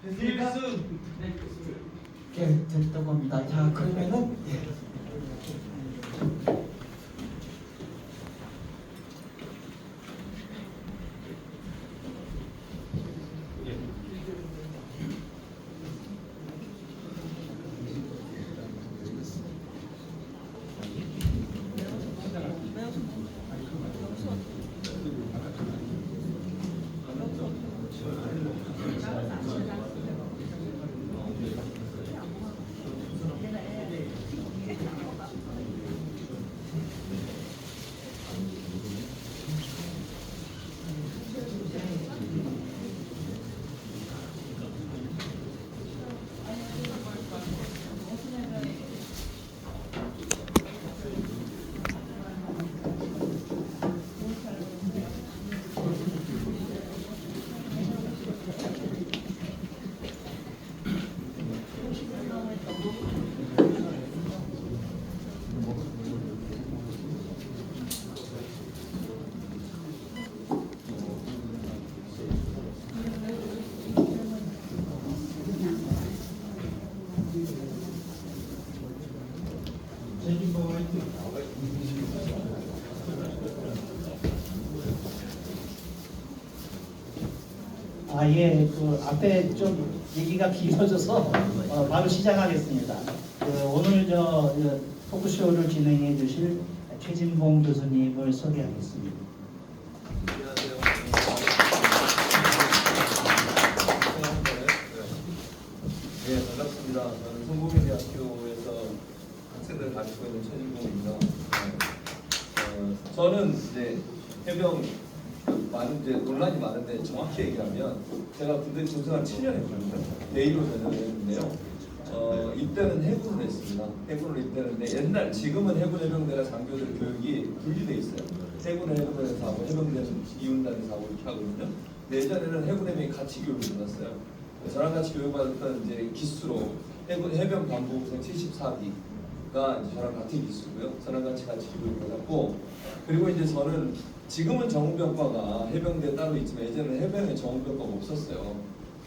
필승. 예, 됐다고 합니다. 자, 그러면은 예, 그 앞에 좀 얘기가 길어져서 바로 시작하겠습니다. 오늘 토크쇼를 진행해 주실 최진봉 교수님을 소개하겠습니다. 안녕하세요. 네, 반갑습니다. 저는 성북대학교에서 학생들을 가르치고 있는 최진봉입니다. 저는 이제 해병 많은 이제 논란이 많은데 정확히 얘기하면 제가 군대 중생활 7년 했거든요. 대위로 전역을 했는데요. 입대는 해군을 했습니다. 해군을 입대했는데 옛날 지금은 해군 해병대가 장교들 교육이 분리돼 있어요. 해군 해병대에서 하고 해병대는 이훈단에서 하고 이렇게 하거든요. 근데 예전에는 해군 해병이 같이 교육을 받았어요. 저랑 같이 교육받았던 이제 기수로 해병 간부생 74기가 저랑 같은 기수고요. 저랑 같이 교육받았고, 그리고 이제 저는 지금은 정훈병과가 해병대에 따로 있지만 예전에는 해병에 정훈병과가 없었어요.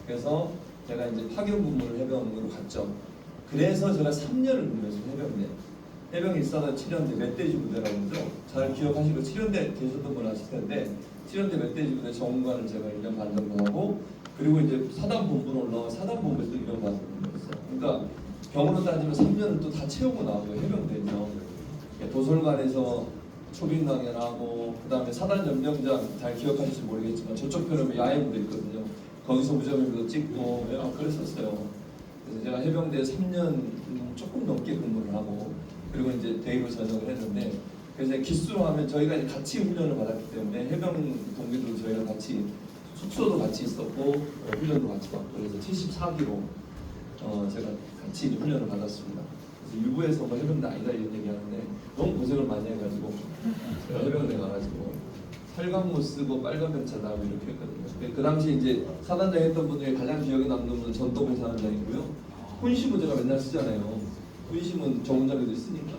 그래서 제가 이제 파견 근무를 해병으로 갔죠. 그래서 제가 3년을 근무했어요. 해병 일사단 7연대 멧돼지 부대라고 그러죠. 잘 기억하시고 7연대 계셨던 분 아실 텐데 7연대 멧돼지 부대 정관을 제가 1년 반 정도 하고, 그리고 이제 사단 본부로 올라와 사단 본부에서 1년 반 근무했어요. 그러니까 병으로 따지면 3년을 또 다 채우고 나오고 해병대죠. 도솔관에서 초빙 강연하고, 그 다음에 사단 연병장 잘 기억하실지 모르겠지만 저쪽 편에 야외부대 있거든요. 거기서 무전기도 찍고 그랬었어요. 그래서 제가 해병대에 3년 조금 넘게 근무를 하고, 그리고 이제 대위로 전역을 했는데, 그래서 기수로 하면 저희가 이제 같이 훈련을 받았기 때문에 해병 동기들도 저희가 같이 숙소도 같이 있었고 훈련도 같이 받고, 그래서 74기로 제가 같이 훈련을 받았습니다. 그래서 일부에서 뭐 해병대 아니다 이런 얘기하는데 너무 고생을 많이 해가지고 제가 해병대 가가지고 살강모 쓰고 빨간 병차 나고 이렇게 했거든요. 그 당시 이제 사단장 했던 분 중에 가장 기억에 남는 분은 전도봉 사단장이고요. 훈시문 제가 맨날 쓰잖아요. 훈시문 정훈장에도 쓰니까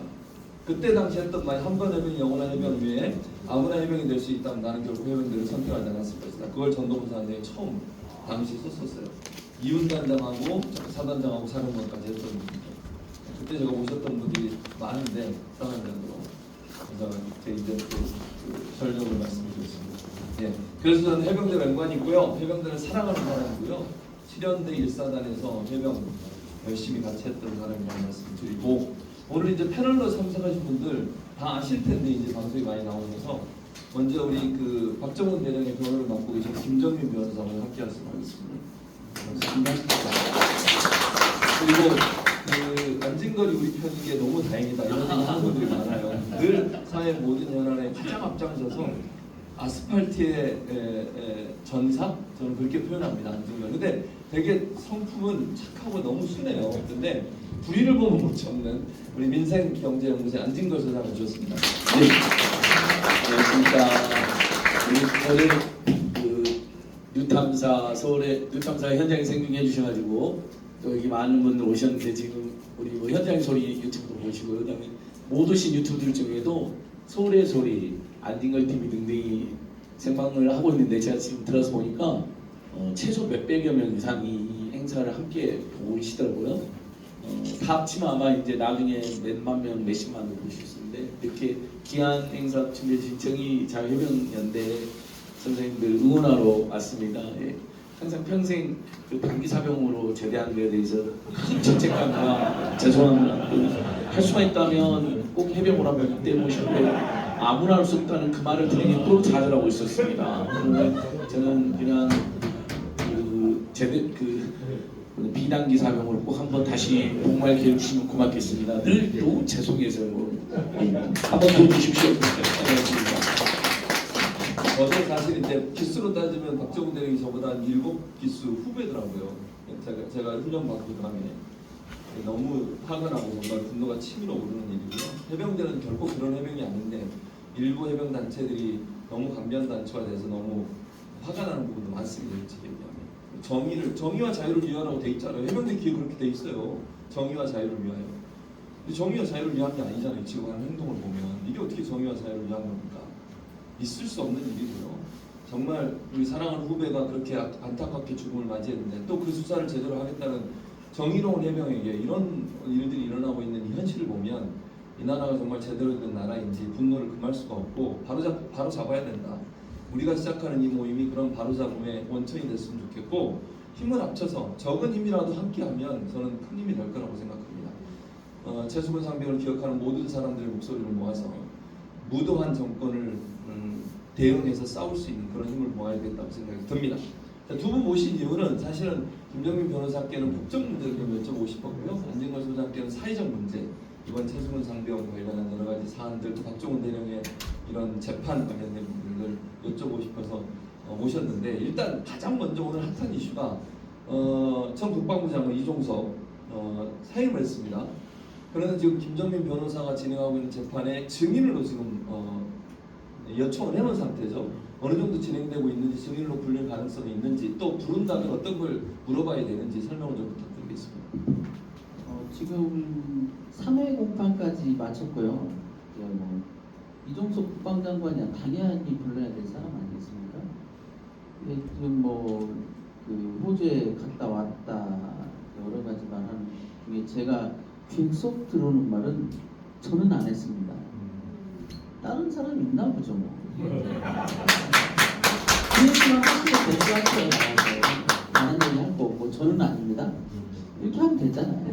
그때 당시 했던 말, 한 번 해병이 영원한 해병 위에 아무나 해병이 될 수 있다면 나는 결국 해병대를 선택하지 않았을 것이다. 그걸 전도봉 사단장이 처음 당시 썼었어요. 이훈단장하고 사단장하고 사령관까지 했던 분이죠. 그때 제가 오셨던 분들이 많은데 사단장으로 그래서 제 이제 그 전력을 말씀드렸습니다. 예, 그래서 저는 해병대 맹관이고요. 해병대를 사랑하는 사람이고요. 7연대 1사단에서 해병 열심히 같이 했던 사람이라는 말씀드리고, 오늘 이제 패널로 참석하신 분들 다 아실 텐데 이제 방송이 많이 나오셔서 먼저 우리 그 박정훈 대령의 변호를 맡고 계신 김정민 변호사와 함께 하시도록 하겠습니다. 그리고 그 안진걸이 우리 편인 게 너무 다행이다 이런 얘기 하는 분들이 많아요. 늘 사회 모든 현안에 가장 앞장서서 아스팔트의 전사? 저는 그렇게 표현합니다. 안진걸. 근데 되게 성품은 착하고 너무 순해요. 근데 불의를 보면 못 참는 우리 민생경제연구소의 안진걸 소장을 주셨습니다. 네. 안녕하십니까. 오늘 그 뉴탐사 서울의 뉴탐사 현장에 생중해 주셔가지고 또 여기 많은 분들 오셨는데, 지금 우리 뭐 현장 소리 유튜브도 보시고, 그다음에 못 오신 유튜브들 중에도 서울의 소리, 안진걸 TV 등등이 생방을 하고 있는데, 제가 지금 들어서 보니까 최소 몇백여 명 이상이 이 행사를 함께 보시더라고요. 다 합치면 아마 이제 나중에 몇만 명, 몇십만 명 보실 수 있는데 이렇게 귀한 행사 준비해주신 정의자유해병연대 선생님들 응원하러 왔습니다. 예. 항상 평생 그 단기사병으로 제대한 것에 대해서 큰 죄책감과 죄송함을 할 수만 있다면 꼭 해병을 한번 이때 모셨는데 아무나 할 수 없다는 그 말을 들으니 또 좌절하고 있었습니다. 그러면 저는 그냥 그 비단기 사병으로 꼭 한번 다시 복무할 기회를 주시면 고맙겠습니다. 늘 너무 죄송해서요. 한번 도와주십시오. 고맙습니다. 저도 사실 이제 기수로 따지면 박정훈 대령이 저보다 한 7기수 후배더라고요. 제가 훈련 받고 그다음에 너무 화가 나고 정말 분노가 치밀어 오르는 일이고요. 해병대는 결코 그런 해병이 아닌데 일부 해병 단체들이 너무 강변 단체화 돼서 너무 화가 나는 부분도 많습니다. 솔직히 얘기하면 정의와 자유를 위하라고 돼 있잖아요. 해병대 기에 그렇게 돼 있어요. 정의와 자유를 위하여. 근데 정의와 자유를 위한 게 아니잖아요. 지금 하는 행동을 보면 이게 어떻게 정의와 자유를 위한 겁니까? 있을 수 없는 일이고요. 정말 우리 사랑하는 후배가 그렇게 안타깝게 죽음을 맞이했는데 또 그 수사를 제대로 하겠다는 정의로운 해병에게 이런 일들이 일어나고 있는 이 현실을 보면 이 나라가 정말 제대로 된 나라인지 분노를 금할 수가 없고 바로 잡아야 된다. 우리가 시작하는 이 모임이 그런 바로잡음의 원천이 됐으면 좋겠고 힘을 합쳐서 적은 힘이라도 함께하면 저는 큰 힘이 될 거라고 생각합니다. 최수근 상병을 기억하는 모든 사람들의 목소리를 모아서 무도한 정권을 대응해서 싸울 수 있는 그런 힘을 모아야겠다고 생각이 듭니다. 두 분 모신 이유는 사실은 김정민 변호사께는 법적 문제를 좀 여쭤보고 싶었고요. 안진걸 소장께는 사회적 문제, 이번 최수근 상병 관련한 여러 가지 사안들, 또 박정훈 대령의 이런 재판 관련된 부분을 여쭤보고 싶어서 모셨는데 일단 가장 먼저 오늘 핫한 이슈가 전 국방부 장관 이종석 사임을 했습니다. 그러나 지금 김정민 변호사가 진행하고 있는 재판에 증인으로 지금 요청을 해놓은 상태죠. 어느 정도 진행되고 있는지, 증인으로 불릴 가능성이 있는지, 또 부른다면 어떤 걸 물어봐야 되는지 설명을 좀 부탁드리겠습니다. 지금 3회 공판까지 마쳤고요. 이종석 국방장관이 당연히 불러야 될 사람 아니겠습니까? 근데 지금 그 호주에 갔다 왔다 여러 가지 말하는 중에 제가 귀 쏙 들어오는 말은 저는 안 했습니다. 다른 사람 있나 보죠 뭐. 그랬지만 하시면 될것 같아요. 다른 얘기 할 거고 저는 아닙니다. 이렇게 하면 되잖아요.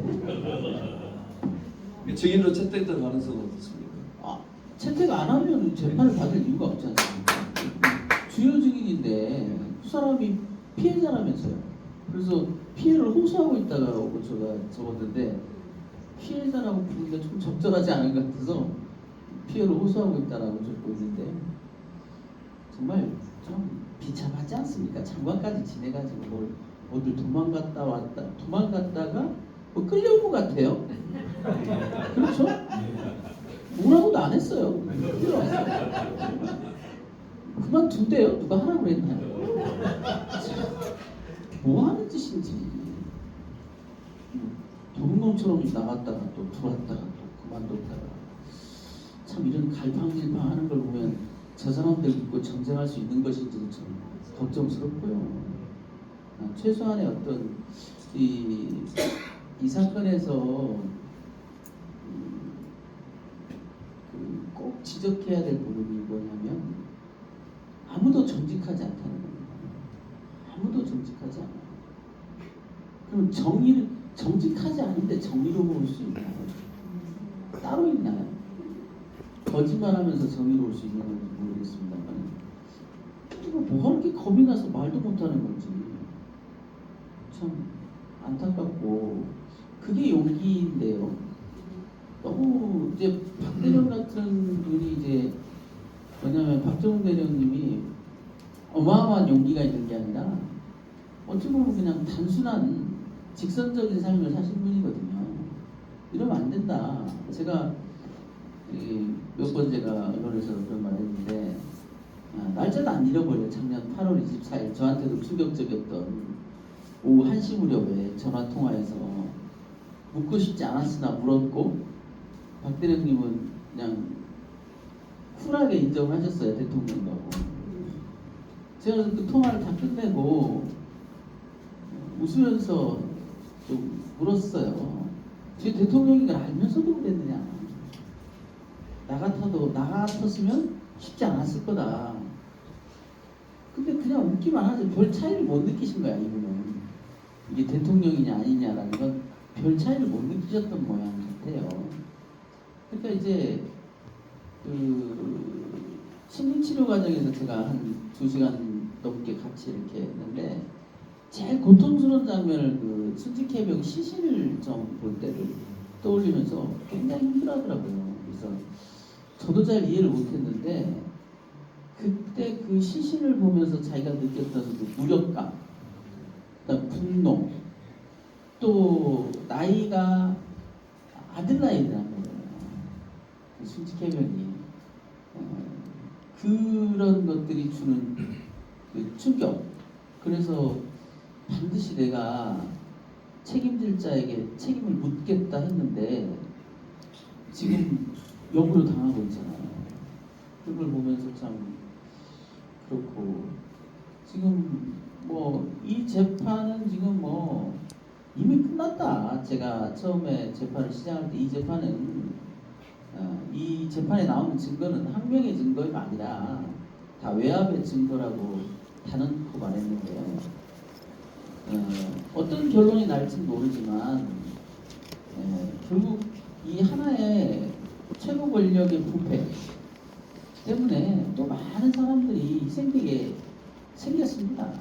증인으로 채택될 가능성은 어떻습니까? 채택 안 하면 재판을 받을 이유가 없지 않습니까? 주요 증인인데 그 사람이 피해자라면서요. 그래서 피해를 호소하고 있다고 제가 적었는데 피해자라고 부르기가 좀 적절하지 않은 것 같아서 피해를 호소하고 있다라고 적고 있는데 정말 좀 비참하지 않습니까? 장관까지 지내가지고 어딜 도망갔다가 뭐 끌려온 것 같아요. 그렇죠? 뭐라고도 안 했어요. 끌려왔어요. 그만둔대요. 누가 하라고 그랬나요? 뭐 하는 짓인지. 도둑놈처럼 나갔다가 또 들어왔다가 또 그만뒀다가 참 이런 갈팡질팡하는 걸 보면 저 사람들 믿고 정쟁할 수 있는 것인지도 참 걱정스럽고요. 최소한의 어떤 이 사건에서 꼭 지적해야 될 부분이 뭐냐면 아무도 정직하지 않다는 겁니다. 아무도 정직하지 않아요. 그럼 정직하지 않은데 정의로울 수 있나요? 따로 있나요? 거짓말하면서 정의로울 수 있는 건지 모르겠습니다만 뭐가 그렇게 겁이 나서 말도 못하는 건지 참 안타깝고 그게 용기인데요. 너무 이제 박 대령 같은 분이 이제 뭐냐면 박정훈 대령님이 어마어마한 용기가 있는 게 아니라 어찌 보면 그냥 단순한 직선적인 삶을 사신 분이거든요. 이러면 안 된다. 제가 몇 번 제가 언론에서 그런 말 했는데 날짜도 안 잃어버려요. 작년 8월 24일 저한테도 충격적이었던 오후 1시 무렵에 전화통화에서 묻고 싶지 않았으나 물었고 박 대령님은 그냥 쿨하게 인정을 하셨어요. 대통령하고. 제가 그 통화를 다 끝내고 웃으면서 좀 물었어요. 제 대통령인 걸 알면서도 그랬느냐. 나 같았으면 쉽지 않았을 거다. 근데 그냥 웃기만 하죠. 별 차이를 못 느끼신 거야, 이분은. 이게 대통령이냐 아니냐라는 건 별 차이를 못 느끼셨던 모양 같아요. 그러니까 이제 그 심리치료 과정에서 제가 한 2시간 넘게 같이 이렇게 했는데 제일 고통스러운 장면을 그 순직해병 시신을 좀 볼 때를 떠올리면서 굉장히 힘들어하더라고요. 그래서 저도 잘 이해를 못했는데 그때 그 시신을 보면서 자기가 느꼈던 그 무력감, 그다음 분노, 또 나이가 아들 나이라는 거예요. 그 순직해병이 그런 것들이 주는 그 충격. 그래서 반드시 내가 책임질 자에게 책임을 묻겠다 했는데 지금 역으로 당하고 있잖아요. 그걸 보면서 참 그렇고 지금 뭐 이 재판은 지금 뭐 이미 끝났다. 제가 처음에 재판을 시작할 때 이 재판은 이 재판에 나오는 증거는 항명의 증거가 아니라 다 외압의 증거라고 단언코 말했는데요. 어떤 결론이 날지는 모르지만 결국 이 하나의 최고 권력의 부패 때문에 또 많은 사람들이 희생되게 생겼습니다.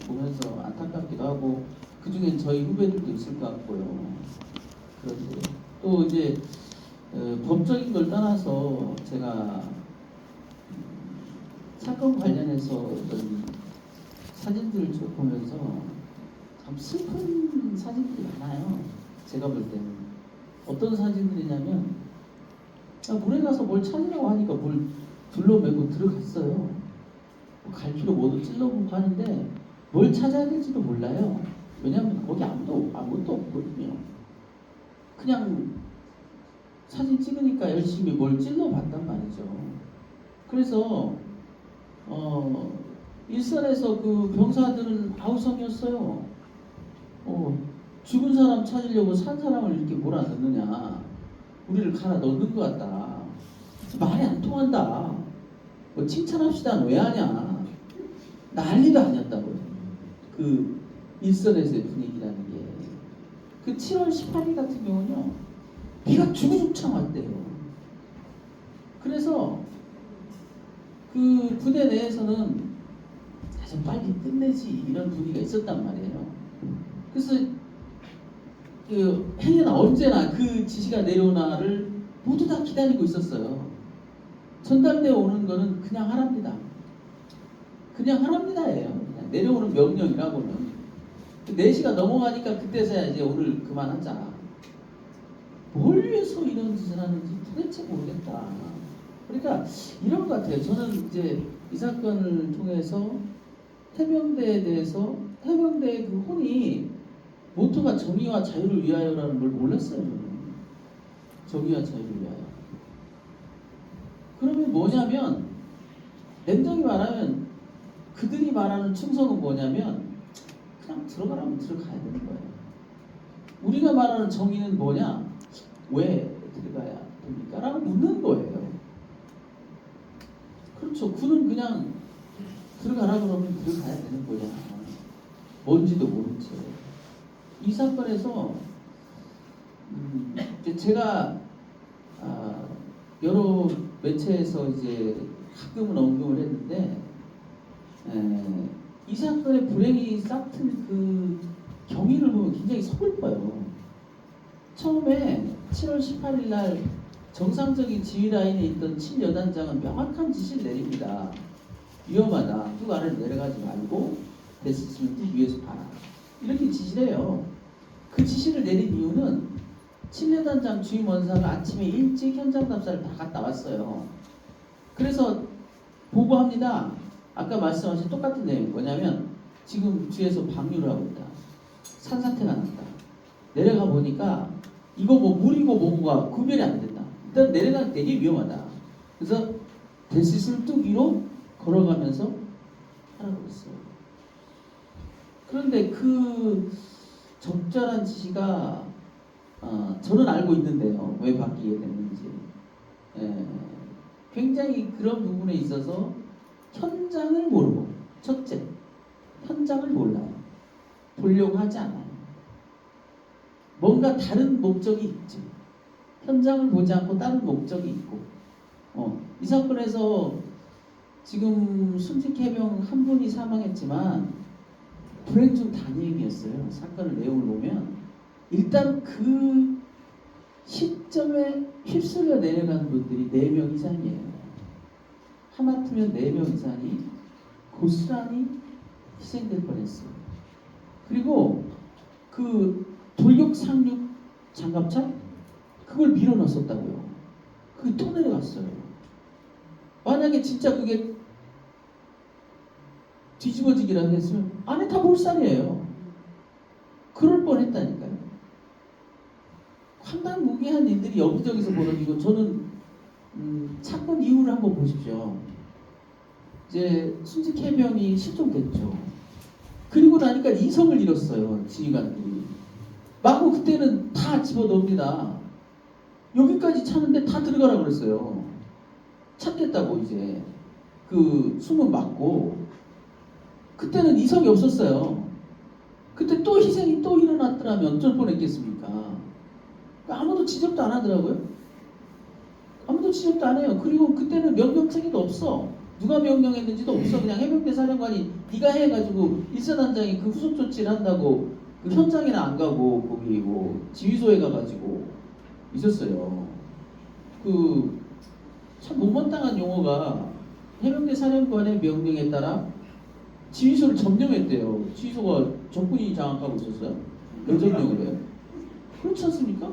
보면서 안타깝기도 하고 그 중엔 저희 후배들도 있을 것 같고요. 그런데 또 이제 법적인 걸 떠나서 제가 사건 관련해서 어떤 사진들을 쭉 보면서 참 슬픈 사진들이 많아요. 제가 볼 때는 어떤 사진들이냐면 물에 가서 뭘 찾으라고 하니까 뭘 둘러매고 들어갔어요. 뭐 갈 필요 모두 찔러보고 하는데 뭘 찾아야 될지도 몰라요. 왜냐하면 거기 아무것도 없거든요. 그냥 사진 찍으니까 열심히 뭘 찔러봤단 말이죠. 그래서 일선에서 그 병사들은 아우성이었어요. 죽은 사람 찾으려고 산 사람을 이렇게 몰아넣느냐, 우리를 갈아 넣는 것 같다. 말이 안 통한다. 뭐 칭찬합시다. 왜 하냐. 난리도 아니었다고요. 그 일선에서의 분위기라는 게. 그 7월 18일 같은 경우는요, 비가 주구장창 왔대요. 그래서 그 부대 내에서는 좀 빨리 끝내지 이런 분위기가 있었단 말이에요. 그래서 그 행여나 언제나 그 지시가 내려오나를 모두 다 기다리고 있었어요. 전달되어 오는 거는 그냥 하랍니다. 그냥 하랍니다예요. 그냥 내려오는 명령이라고는. 4시가 넘어가니까 그때서야 이제 오늘 그만하자. 뭘 위해서 이런 짓을 하는지 도대체 모르겠다. 그러니까 이런 것 같아요. 저는 이제 이 사건을 통해서 해병대에 대해서 해병대의 그 혼이 모토가 정의와 자유를 위하여라는 걸 몰랐어요. 저는. 정의와 자유를 위하여. 그러면 뭐냐면 냉정히 말하면 그들이 말하는 충성은 뭐냐면 그냥 들어가라면 들어가야 되는 거예요. 우리가 말하는 정의는 뭐냐? 왜 들어가야 됩니까? 라고 묻는 거예요. 그렇죠. 군은 그냥 들어가라 그러면 들어가야 되는 거야. 뭔지도 모른 채. 이 사건에서 제가 여러 매체에서 이제 가끔은 언급을 했는데 이 사건의 불행이 싹튼 그 경위를 보면 굉장히 서글퍼요. 처음에 7월 18일 날 정상적인 지휘 라인에 있던 7여단장은 명확한 지시를 내립니다. 위험하다. 뚝 아래로 내려가지 말고 됐으면 뚝 위에서 봐라. 이렇게 지시를 해요. 그 지시를 내린 이유는 7여단장 주임원사가 아침에 일찍 현장 답사를 다 갔다 왔어요. 그래서 보고합니다. 아까 말씀하신 똑같은 내용이 뭐냐면 지금 주에서 방류를 하고 있다. 산사태가 났다. 내려가 보니까 이거 뭐 물이고 뭐고가 구별이 안 된다. 일단 내려가는 되게 위험하다. 그래서 될 수 있으면 뚝 위로 걸어가면서 하라고 했어요. 그런데 그 적절한 지시가 저는 알고 있는데요. 왜 바뀌게 됐는지. 예, 굉장히 그런 부분에 있어서 현장을 모르고, 첫째, 현장을 몰라요. 보려고 하지 않아요. 뭔가 다른 목적이 있죠. 현장을 보지 않고 다른 목적이 있고. 이 사건에서 지금 순직 해병 한 분이 사망했지만 불행 중 다행이었어요. 사건의 내용을 보면 일단 그 시점에 휩쓸려 내려간 분들이 4명 이상이에요. 하마터면 4명 이상이 고스란히 희생될 뻔했어요. 그리고 그 돌격 상륙 장갑차 그걸 밀어넣었다고요. 그게 또 내려갔어요. 만약에 진짜 그게 뒤집어지기라도 했으면 안에 다 몰살이에요. 그럴 뻔했다니까요. 상당히 무기한 일들이 여기저기서 벌어지고 저는 사건 이후를 한번 보십시오. 이제 순직 해병이 실종됐죠. 그리고 나니까 이성을 잃었어요. 지휘관들이. 마구 그때는 다 집어넣습니다. 여기까지 차는데 다 들어가라고 그랬어요. 찾겠다고 이제 그 숨은 막고 그때는 이성이 없었어요. 그때 또 희생이 또 일어났더라면 어쩔 뻔했겠습니까? 아무도 지적도 안 하더라고요. 아무도 지적도 안 해요. 그리고 그때는 명령체계도 없어. 누가 명령했는지도 없어. 그냥 해병대 사령관이 네가 해가지고 일사단장이 그 후속 조치를 한다고 그 현장에는 안 가고 거기 뭐 지휘소에 가가지고 있었어요. 그 참 못마땅한 용어가 해병대 사령관의 명령에 따라 지휘소를 점령했대요. 지휘소가 적군이 장악하고 있었어요. 왜 점령을 해요? 그렇지 않습니까?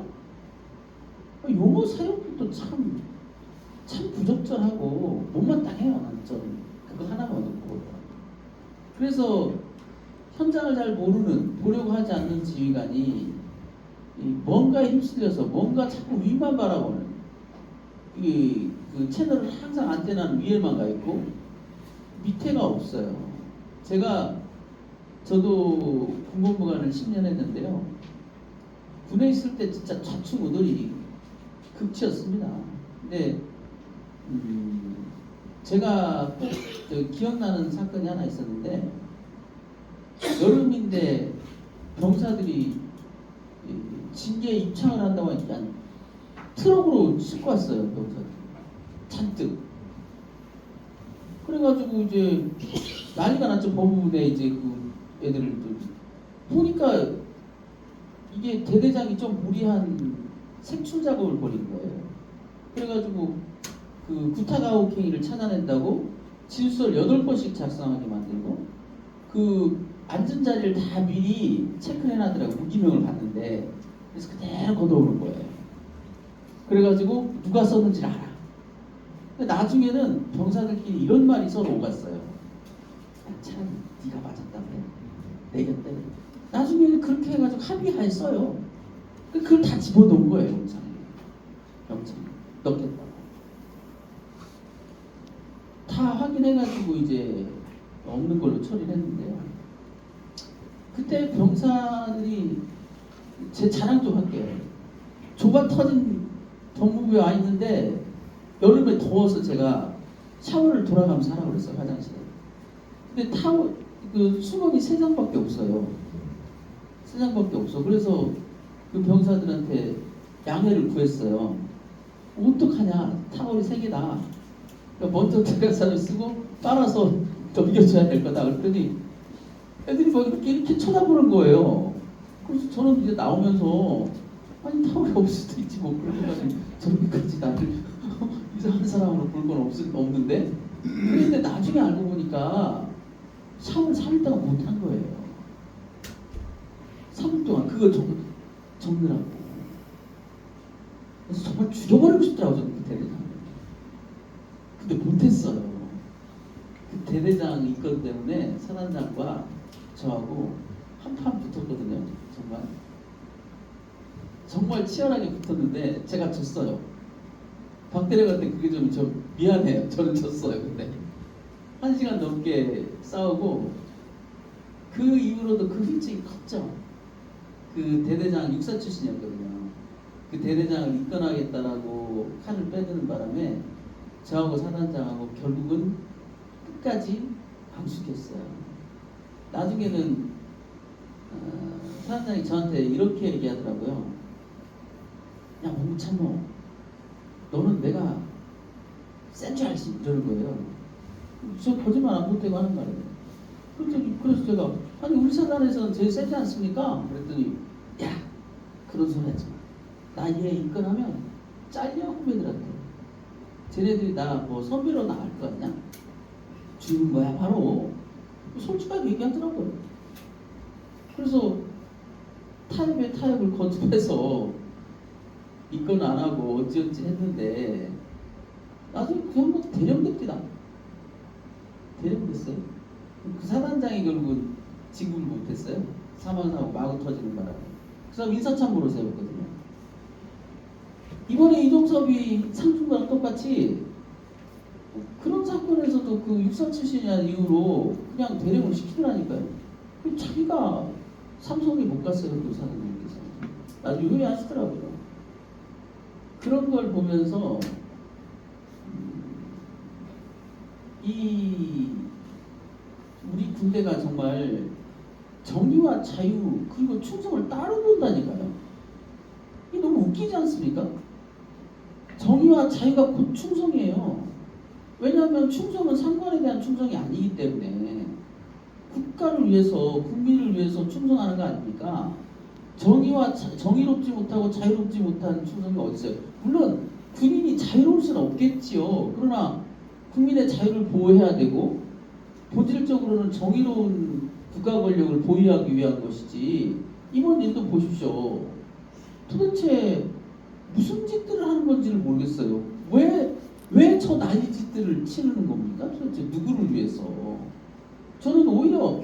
용어 사용도 참 부적절하고 못마땅해요. 난 좀 그거 하나만 놓고. 그래서 현장을 잘 보려고 하지 않는 지휘관이 뭔가에 휩쓸려서 뭔가 자꾸 위만 바라보는 그 채널을 항상 안테나는 위에만 가 있고 밑에가 없어요. 저도 군법무관을 10년 했는데요. 군에 있을 때 진짜 좌충우돌이 극치였습니다. 근데 제가 꼭 기억나는 사건이 하나 있었는데 여름인데 병사들이 징계에 입창을 한다고 하니까 트럭으로 싣고 왔어요. 병사들 잔뜩. 그래가지고 이제 난리가 났죠. 법무부에 이제 그 애들을 보니까 이게 대대장이 좀 무리한 색출 작업을 벌인 거예요. 그래가지고 그 구타가혹행위를 찾아낸다고 진술 8번씩 작성하게 만들고 그 앉은 자리를 다 미리 체크를 해놨더라고요. 무기명을 봤는데 그래서 그대로 걷어오는 거예요. 그래가지고 누가 썼는지를 알아. 근데 나중에는 병사들끼리 이런 말이 서로 오갔어요. 차라리 네가 맞았다고 해. 내 곁에. 나중에는 그렇게 해가지고 합의하에 써요. 그걸 다 집어넣은 거예요. 영창에 넣겠다고. 다 확인해가지고 이제 없는 걸로 처리를 했는데요. 그때 병사들이 제 자랑 좀 할게요. 좁아 터진 법무부에 와 있는데 여름에 더워서 제가 샤워를 돌아가면서 하라고 그랬어요. 화장실에. 근데 그 수건이 3장밖에 없어요. 3장밖에 없어. 그래서 그 병사들한테 양해를 구했어요. 어떡하냐. 타월이 3개다. 그러니까 먼저 들어가서 쓰고 빨아서 넘겨줘야 될 거다. 그랬더니 애들이 막 이렇게 쳐다보는 거예요. 그래서 저는 이제 나오면서 아니 타월이 없을 수도 있지 뭐 그렇게까지 저렇게까지 나를 이상한 사람으로 볼 건 없는데 그런데 나중에 알고 보니까 샤워를 3일 동안 못한 거예요. 3일 동안 그거 적느라고. 그래서 정말 죽여버리고 싶더라고 저는 그 대대장. 근데 못했어요. 그 대대장 이건 때문에 선한장과 저하고 한판 붙었거든요. 정말 치열하게 붙었는데 제가 졌어요. 박대리한테 그게 좀 미안해요. 저는 졌어요. 근데 1시간 넘게 싸우고 그 이후로도 그 흔적이 컸죠. 그 대대장 육사 출신이었거든요. 그 대대장을 입건하겠다라고 칼을 빼드는 바람에 저하고 사단장하고 결국은 끝까지 방식했어요. 나중에는 사단장이 저한테 이렇게 얘기하더라고요. 야 몽참모, 너는 내가 센 줄 알지? 이러는 거예요. 저 거짓말 안 못하고 하는 말이에요. 그래서 제가 아니 우리 사단에서는 제일 세지 않습니까? 그랬더니 야 그런 소리 하지 마. 나 얘 입건하면 잘려 후배들한테. 쟤네들이 나 뭐 선배로 나갈 것 같냐? 죽는 거야 바로. 솔직하게 얘기하더라고요. 그래서 타협에 타협을 거듭해서 입건 안 하고 어찌어찌 했는데 나중에 그 한번 대령됩니다. 대령됐어요. 그 사단장이 결국은 진급을 못했어요. 사망하고 마구 터지는 바람에. 그 사람 인사참모로 세웠거든요. 이번에 이종섭이 상중과랑 똑같이 그런 사건에서도 그 육사 출신이라는 이유로 그냥 대령을 시키더라니까요. 자기가 삼성에 못 갔어요. 그 사장님께서. 나중에 후회하시더라고요. 그런 걸 보면서 이 우리 군대가 정말 정의와 자유 그리고 충성을 따로 본다니까요. 이게 너무 웃기지 않습니까? 정의와 자유가 곧 충성이에요. 왜냐하면 충성은 상관에 대한 충성이 아니기 때문에 국가를 위해서 국민을 위해서 충성하는 거 아닙니까? 정의롭지 못하고 자유롭지 못한 충성이 어디 있어요? 물론 군인이 자유로울 수는 없겠지요. 그러나 국민의 자유를 보호해야 되고 본질적으로는 정의로운 국가 권력을 보유하기 위한 것이지. 이번 일도 보십시오. 도대체 무슨 짓들을 하는 건지를 모르겠어요. 왜 저 난리짓들을 치르는 겁니까? 도대체 누구를 위해서? 저는 오히려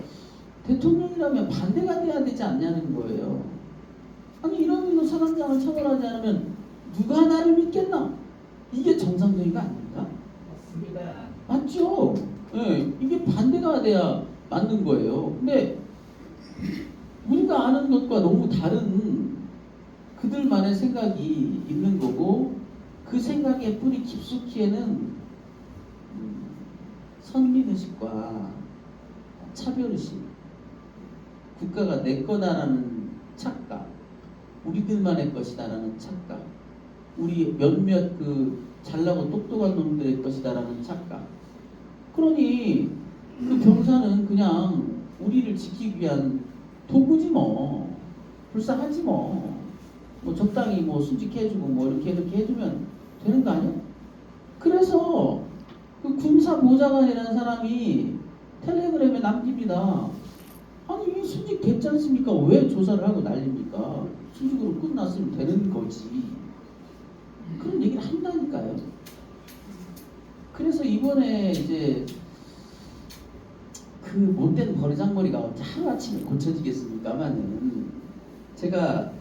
대통령이라면 반대가 돼야 되지 않냐는 거예요. 아니 이런 일로 사단장을 처벌하지 않으면 누가 나를 믿겠나? 이게 정상적인 거 아닙니까? 맞습니다. 맞죠? 네, 이게 반대가 돼야 맞는 거예요. 근데 우리가 아는 것과 너무 다른 그들만의 생각이 있는 거고 그 생각의 뿌리 깊숙이에는 선민의식과 차별의식, 국가가 내 거다라는 착각, 우리들만의 것이다라는 착각, 우리 몇몇 그 잘나고 똑똑한 놈들의 것이다라는 착각. 그러니 그 병사는 그냥 우리를 지키기 위한 도구지 뭐. 불쌍하지 뭐. 뭐 적당히 뭐 순직해주고 뭐 이렇게 해주면 되는 거 아니야? 그래서 그 군사 보좌관이라는 사람이 텔레그램에 남깁니다. 아니 이 순직 됐지 않습니까? 왜 조사를 하고 난립니까? 순직으로 끝났으면 되는 거지. 그런 얘기를 한다니까요. 그래서 이번에 이제 그 못된 버리장머리가 언제 하루아침에 고쳐지겠습니까마는 제가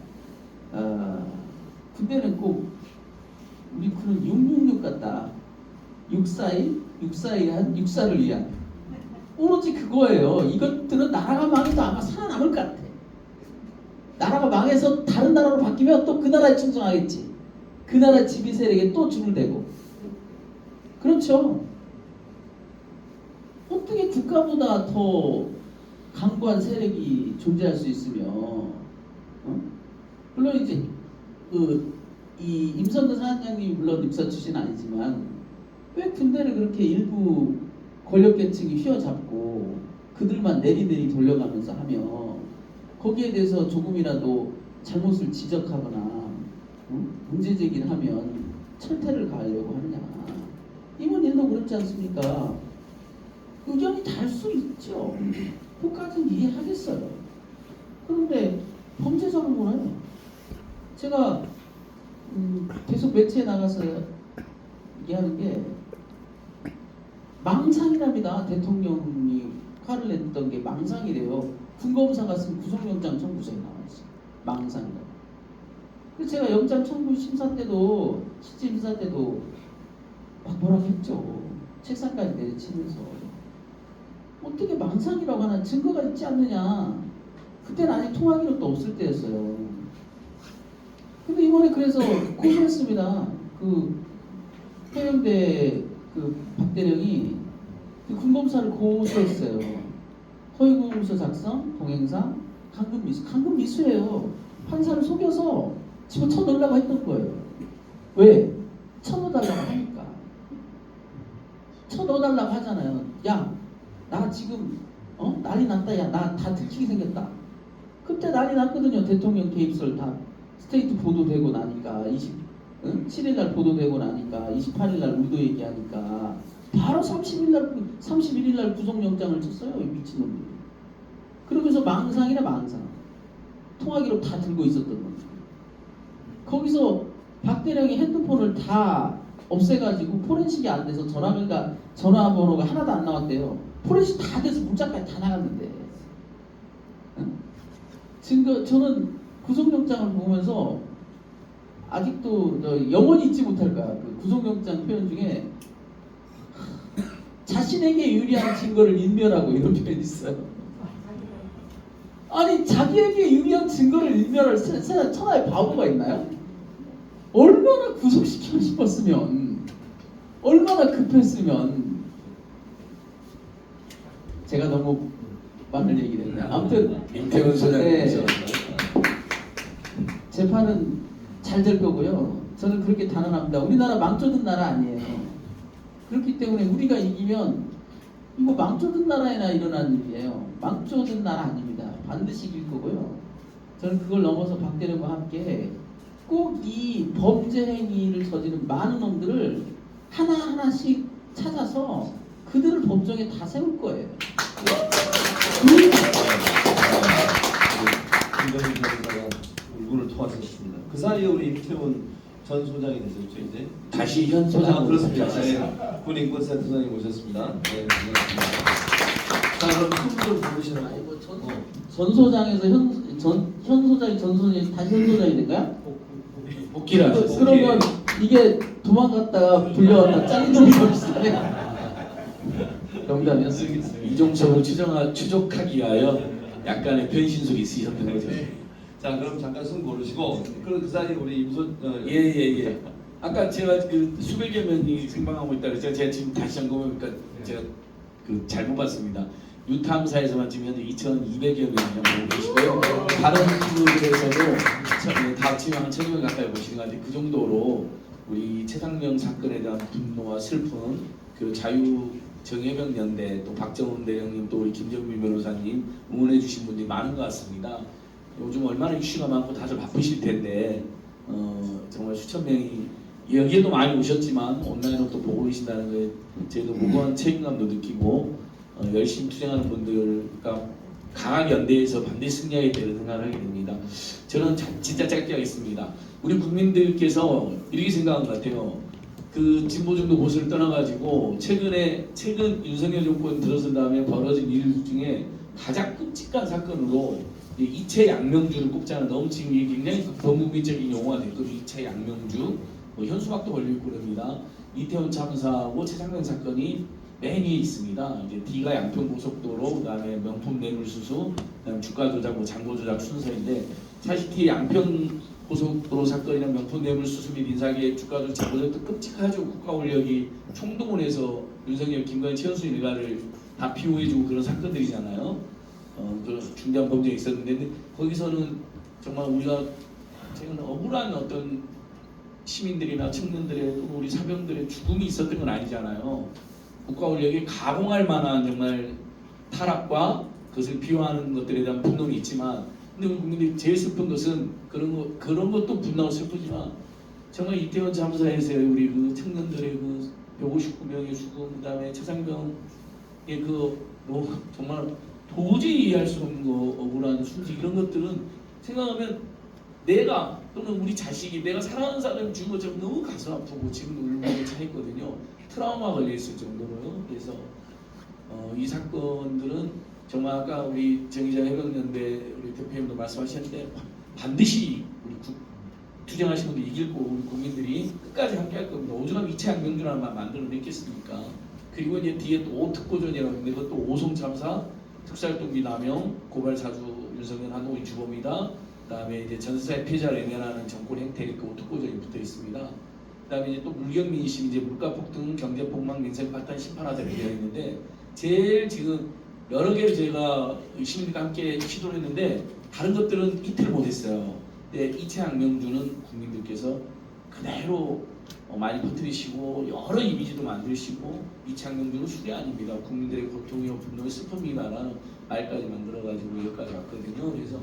군대는 꼭 우리 군은 666 같다. 641한 육사를 위한 오로지 그거예요. 이것들은 나라가 망해도 아마 살아남을 것 같아. 나라가 망해서 다른 나라로 바뀌면 또 그 나라에 충성하겠지. 그 나라 지배 세력에 또 줄을 대고. 그렇죠. 어떻게 국가보다 더 강고한 세력이 존재할 수 있으며, 물론 이제 이 임성근 사단장님이 물론 입사 출신 아니지만 왜 군대를 그렇게 일부 권력계층이 휘어잡고 그들만 내리내리 돌려가면서 하며 거기에 대해서 조금이라도 잘못을 지적하거나 문제 제기를 하면 철퇴를 가하려고 하느냐. 이번 일도 그렇지 않습니까? 의견이 다를 수 있죠. 그까지는 이해하겠어요. 그런데 범죄자를 몰아요. 제가 계속 매체에 나가서 얘기하는 게 망상이랍니다. 대통령이 화를 냈던 게 망상이래요. 군검사가 쓴 구속영장 청구서에 나와있어요. 망상이라고. 그래서 제가 영장 청구 심사 때도 실질 심사 때도 막 뭐라고 했죠. 책상까지 내리치면서 어떻게 망상이라고 하나 증거가 있지 않느냐. 그때는 아직 통화기록도 없을 때였어요. 근데 이번에 그래서 고소했습니다. 그 해병대 그 박대령이 그 군검사를 고소했어요. 허위공문서 작성, 동행상, 강금미수. 강금미수예요. 판사를 속여서 집어쳐 넣으려고 했던 거예요. 왜? 쳐넣어달라고 하니까. 쳐넣어달라고 하잖아요. 야, 나 지금 난리 났다. 야, 나 다 들키게 생겼다. 그때 난리 났거든요. 대통령 개입설 다 스테이트 보도되고 나니까 27일날 보도되고 나니까 28일날 우도 얘기하니까 바로 31일날 구속영장을 쳤어요. 이 미친놈들이. 그러면서 망상이나 망상. 통화기록 다 들고 있었던 거죠. 거기서 박대령이 핸드폰을 다 없애가지고 포렌식이 안 돼서 전화번호가 하나도 안 나왔대요. 포렌식 다 돼서 문자까지 다 나갔는데. 응? 증거 저는 구속영장을 보면서 아직도 영원히 잊지 못할 거야. 그 구속영장 표현 중에 자신에게 유리한 증거를 인멸하고 이런 표현이 있어요. 아니 자기에게 유리한 증거를 인멸할 세상 천하에 바보가 있나요? 얼마나 구속시키고 싶었으면, 얼마나 급했으면. 제가 너무 많은 얘기를 했네요. 아무튼 임태훈 소장님. 재판은 잘 될 거고요. 저는 그렇게 단언합니다. 우리나라 망쳐든 나라 아니에요. 그렇기 때문에 우리가 이기면 이거 망쳐든 나라에나 일어난 일이에요. 망쳐든 나라 아닙니다. 반드시 이길 거고요. 저는 그걸 넘어서 박대령과 함께 꼭 이 범죄 행위를 저지른 많은 놈들을 하나하나씩 찾아서 그들을 법정에 다 세울 거예요. 김정인 변호사가 울분을 토하셨습니다. 그 사이에 우리 임태훈 전 소장이 되셨죠 이제? 다시 현 소장 그렇습니다. 네. 군인권센터장이 오셨습니다. 네, 반갑습니다. 자 그럼 큰 분을 부르시는 아이고 전 소장에서 현 소장이 전 소장이 다시 현 소장이 될까요? 복귀를 하셨어요. 그러면 이게 도망갔다가 불려왔다 짱놈이 벌써 농담이었습니다. 이종석을 추적하기 위하여 약간의 변신술이 있으셨던 거죠. 자 그럼 잠깐 숨 고르시고 그 사이에 우리 임소 예. 아까 제가 그 수백여 명이 생방하고 있다 그래서 제가 지금 다시 점검해보니까 제가 그 잘못 봤습니다. 유탐사에서만 지금 현재 2,200여 명이 보고 계시고요. 다른 TV에서도 다 합치면 한 1,000명 가까이 보시는 것 같아요. 그 정도로 우리 최상명 사건에 대한 분노와 슬픔, 그 자유 정예병 연대 또 박정훈 대령님 또 우리 김정민 변호사님 응원해 주신 분들이 많은 것 같습니다. 요즘 얼마나 이슈가 많고 다들 바쁘실 텐데 정말 수천 명이 여기에도 많이 오셨지만 온라인으로 또 보고 계신다는 거에 저희도 무거운 책임감도 느끼고 열심히 투쟁하는 분들과 강하게 연대해서 반드시 승리하게 되는 생각을 하게 됩니다. 저는 진짜 짧게 하겠습니다. 우리 국민들께서 이렇게 생각한 것 같아요. 그 진보정도 보수를 떠나가지고 최근 윤석열 정권 들어선 다음에 벌어진 일 중에 가장 끔찍한 사건으로 이채 양명주를 꼽자는 너무 지금 이게 굉장히 범국민적인 용어가 됐거든요. 이채 양명주, 현수막도 걸려있고 그럽니다. 이태원 참사하고 최상명 사건이 맨 위에 있습니다. 이제 D가 양평고속도로, 그다음에 명품 뇌물수수, 그다음 주가 조작, 잔고 조작 순서인데 사실 T 양평고속도로 사건이나 명품 뇌물수수 및 인사기획 주가 조작, 잔고 조작도 끔찍하죠. 국가 권력이 총동원해서 윤석열, 김건희, 최은수 일가를 다 피호해주고 그런 사건들이잖아요. 그런 중대한 범죄가 있었는데 근데 거기서는 정말 우리가 최근 억울한 어떤 시민들이나 청년들의 또 우리 사병들의 죽음이 있었던 건 아니잖아요. 국가 권력이 가공할 만한 정말 타락과 그것을 비호하는 것들에 대한 분노는 있지만 근데 우리 국민들이 제일 슬픈 것은 그런 것도 분노하고 슬프지만 정말 이태원 참사에서 우리 그 청년들의 그 159명의 죽음, 그다음에 최상병의 정말 도저히 이해할 수 없는 거 억울한 순직 이런 것들은 생각하면 내가 또는 우리 자식이 내가 사랑하는 사람이 죽은 것처럼 너무 가슴 아프고 지금 울먹에 차 있거든요. 트라우마 걸려 있을 정도로요. 그래서 이 사건들은 정말 아까 우리 정의장 해병연대 우리 대표님도 말씀하셨는데 반드시 우리 투쟁하신 분들 이길 거고 우리 국민들이 끝까지 함께 할 겁니다. 오죽하면 이채 양명주라는 말 만들어냈겠습니까? 그리고 이제 뒤에 또 오특고전이라고 하는데 그것도 오송참사, 특수활동비 남용, 고발 사주 윤석열 한노이 주범이다. 그다음에 이제 전세사의 피해자를 외면하는 정권 행태 그 오특고전이 붙어 있습니다. 그다음에 이제 또 물경민심, 이제 물가 폭등, 경제 폭망, 민생 파탄 심판하다 되어 있는데 제일 지금 여러 개를 제가 시민들과 함께 시도를 했는데 다른 것들은 이틀 못했어요. 근데 이채양 명주는 국민들께서 그대로 많이 퍼뜨리시고 여러 이미지도 만드시고 이채양 명주는 수리 아닙니다. 국민들의 고통이요 분노의 슬픔이다라는 말까지 만들어가지고 여기까지 왔거든요. 그래서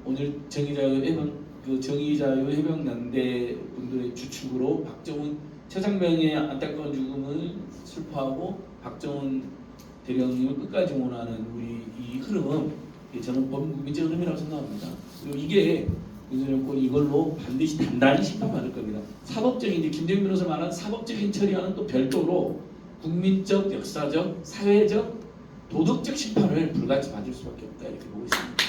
오늘 정의자유해병연대 분들의 주축으로 박정훈 최상병의 안타까운 죽음을 슬퍼하고 박정훈 대령님을 끝까지 원하는 우리 이 흐름은 저는 범국민적 흐름이라고 생각합니다. 그리고 이게 윤석열 정권이 이걸로 반드시 단단히 심판받을 겁니다. 사법적인 이제 김정인 변호사 말한 사법적인 처리와는 또 별도로 국민적, 역사적, 사회적, 도덕적 심판을 불같이 받을 수밖에 없다 이렇게 보고 있습니다.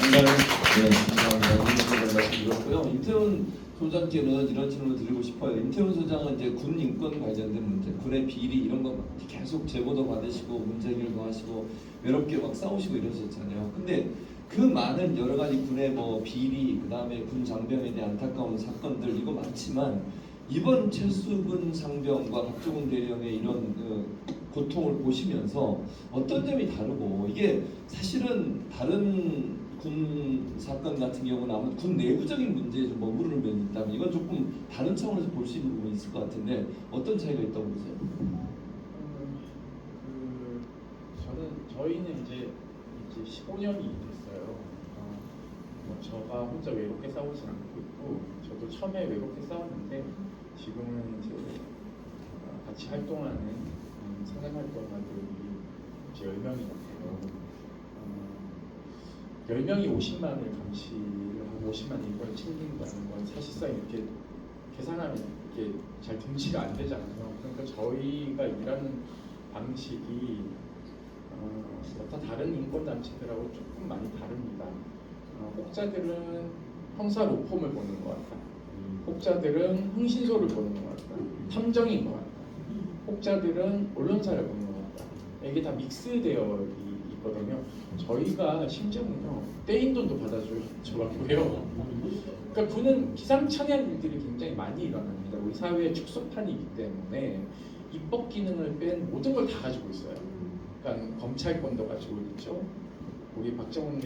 감사합니다. 말씀 드렸고요. 임태훈 소장께는 이런 질문을 드리고 싶어요. 임태훈 소장은 이제 군 인권 관련된 문제, 군의 비리 이런 거 계속 제보도 받으시고 문제 해결도 하시고 외롭게 막 싸우시고 이러셨잖아요. 근데 그 많은 여러 가지 군의 뭐 비리, 그 다음에 군 장병에 대한 안타까운 사건들 이거 많지만 이번 최수근 상병과 박정훈 대령의 이런 고통을 보시면서 어떤 점이 다르고 이게 사실은 다른 군 사건 같은 경우는 아무래도 군 내부적인 문제에 좀 머무르는 면이 있다면 이건 조금 다른 차원에서 볼 수 있는 부분이 있을 것 같은데 어떤 차이가 있다고 보세요? 저희는 이제 15년이 됐어요. 뭐 저가 혼자 외롭게 싸우진 않고 있고 저도 처음에 외롭게 싸웠는데 지금은 이제 같이 활동하는 사회 활동가들이 이제 10명이 같아요. 10명이 50만을 감시를 하고 50만 인권을 챙긴다는 건 사실상 이렇게 계산하면 이게 잘 등치가 안 되잖아요. 그러니까 저희가 일하는 방식이 어떤 다른 인권 단체들하고 조금 많이 다릅니다. 혹자들은 형사 로펌을 보는 것 같다. 혹자들은 흥신소를 보는 것 같다. 탐정인 것 같다. 혹자들은 언론사를 보는 것 같다. 이게 다 믹스되어 있거든요. 저희가 심지어는요 떼인 돈도 받아줘요. 그러니까 군은 기상천외한 일들이 굉장히 많이 일어납니다. 우리 사회의 축소판이기 때문에 입법 기능을 뺀 모든 걸 다 가지고 있어요. 그러니까 검찰권도 가지고 있죠. 우리 박정훈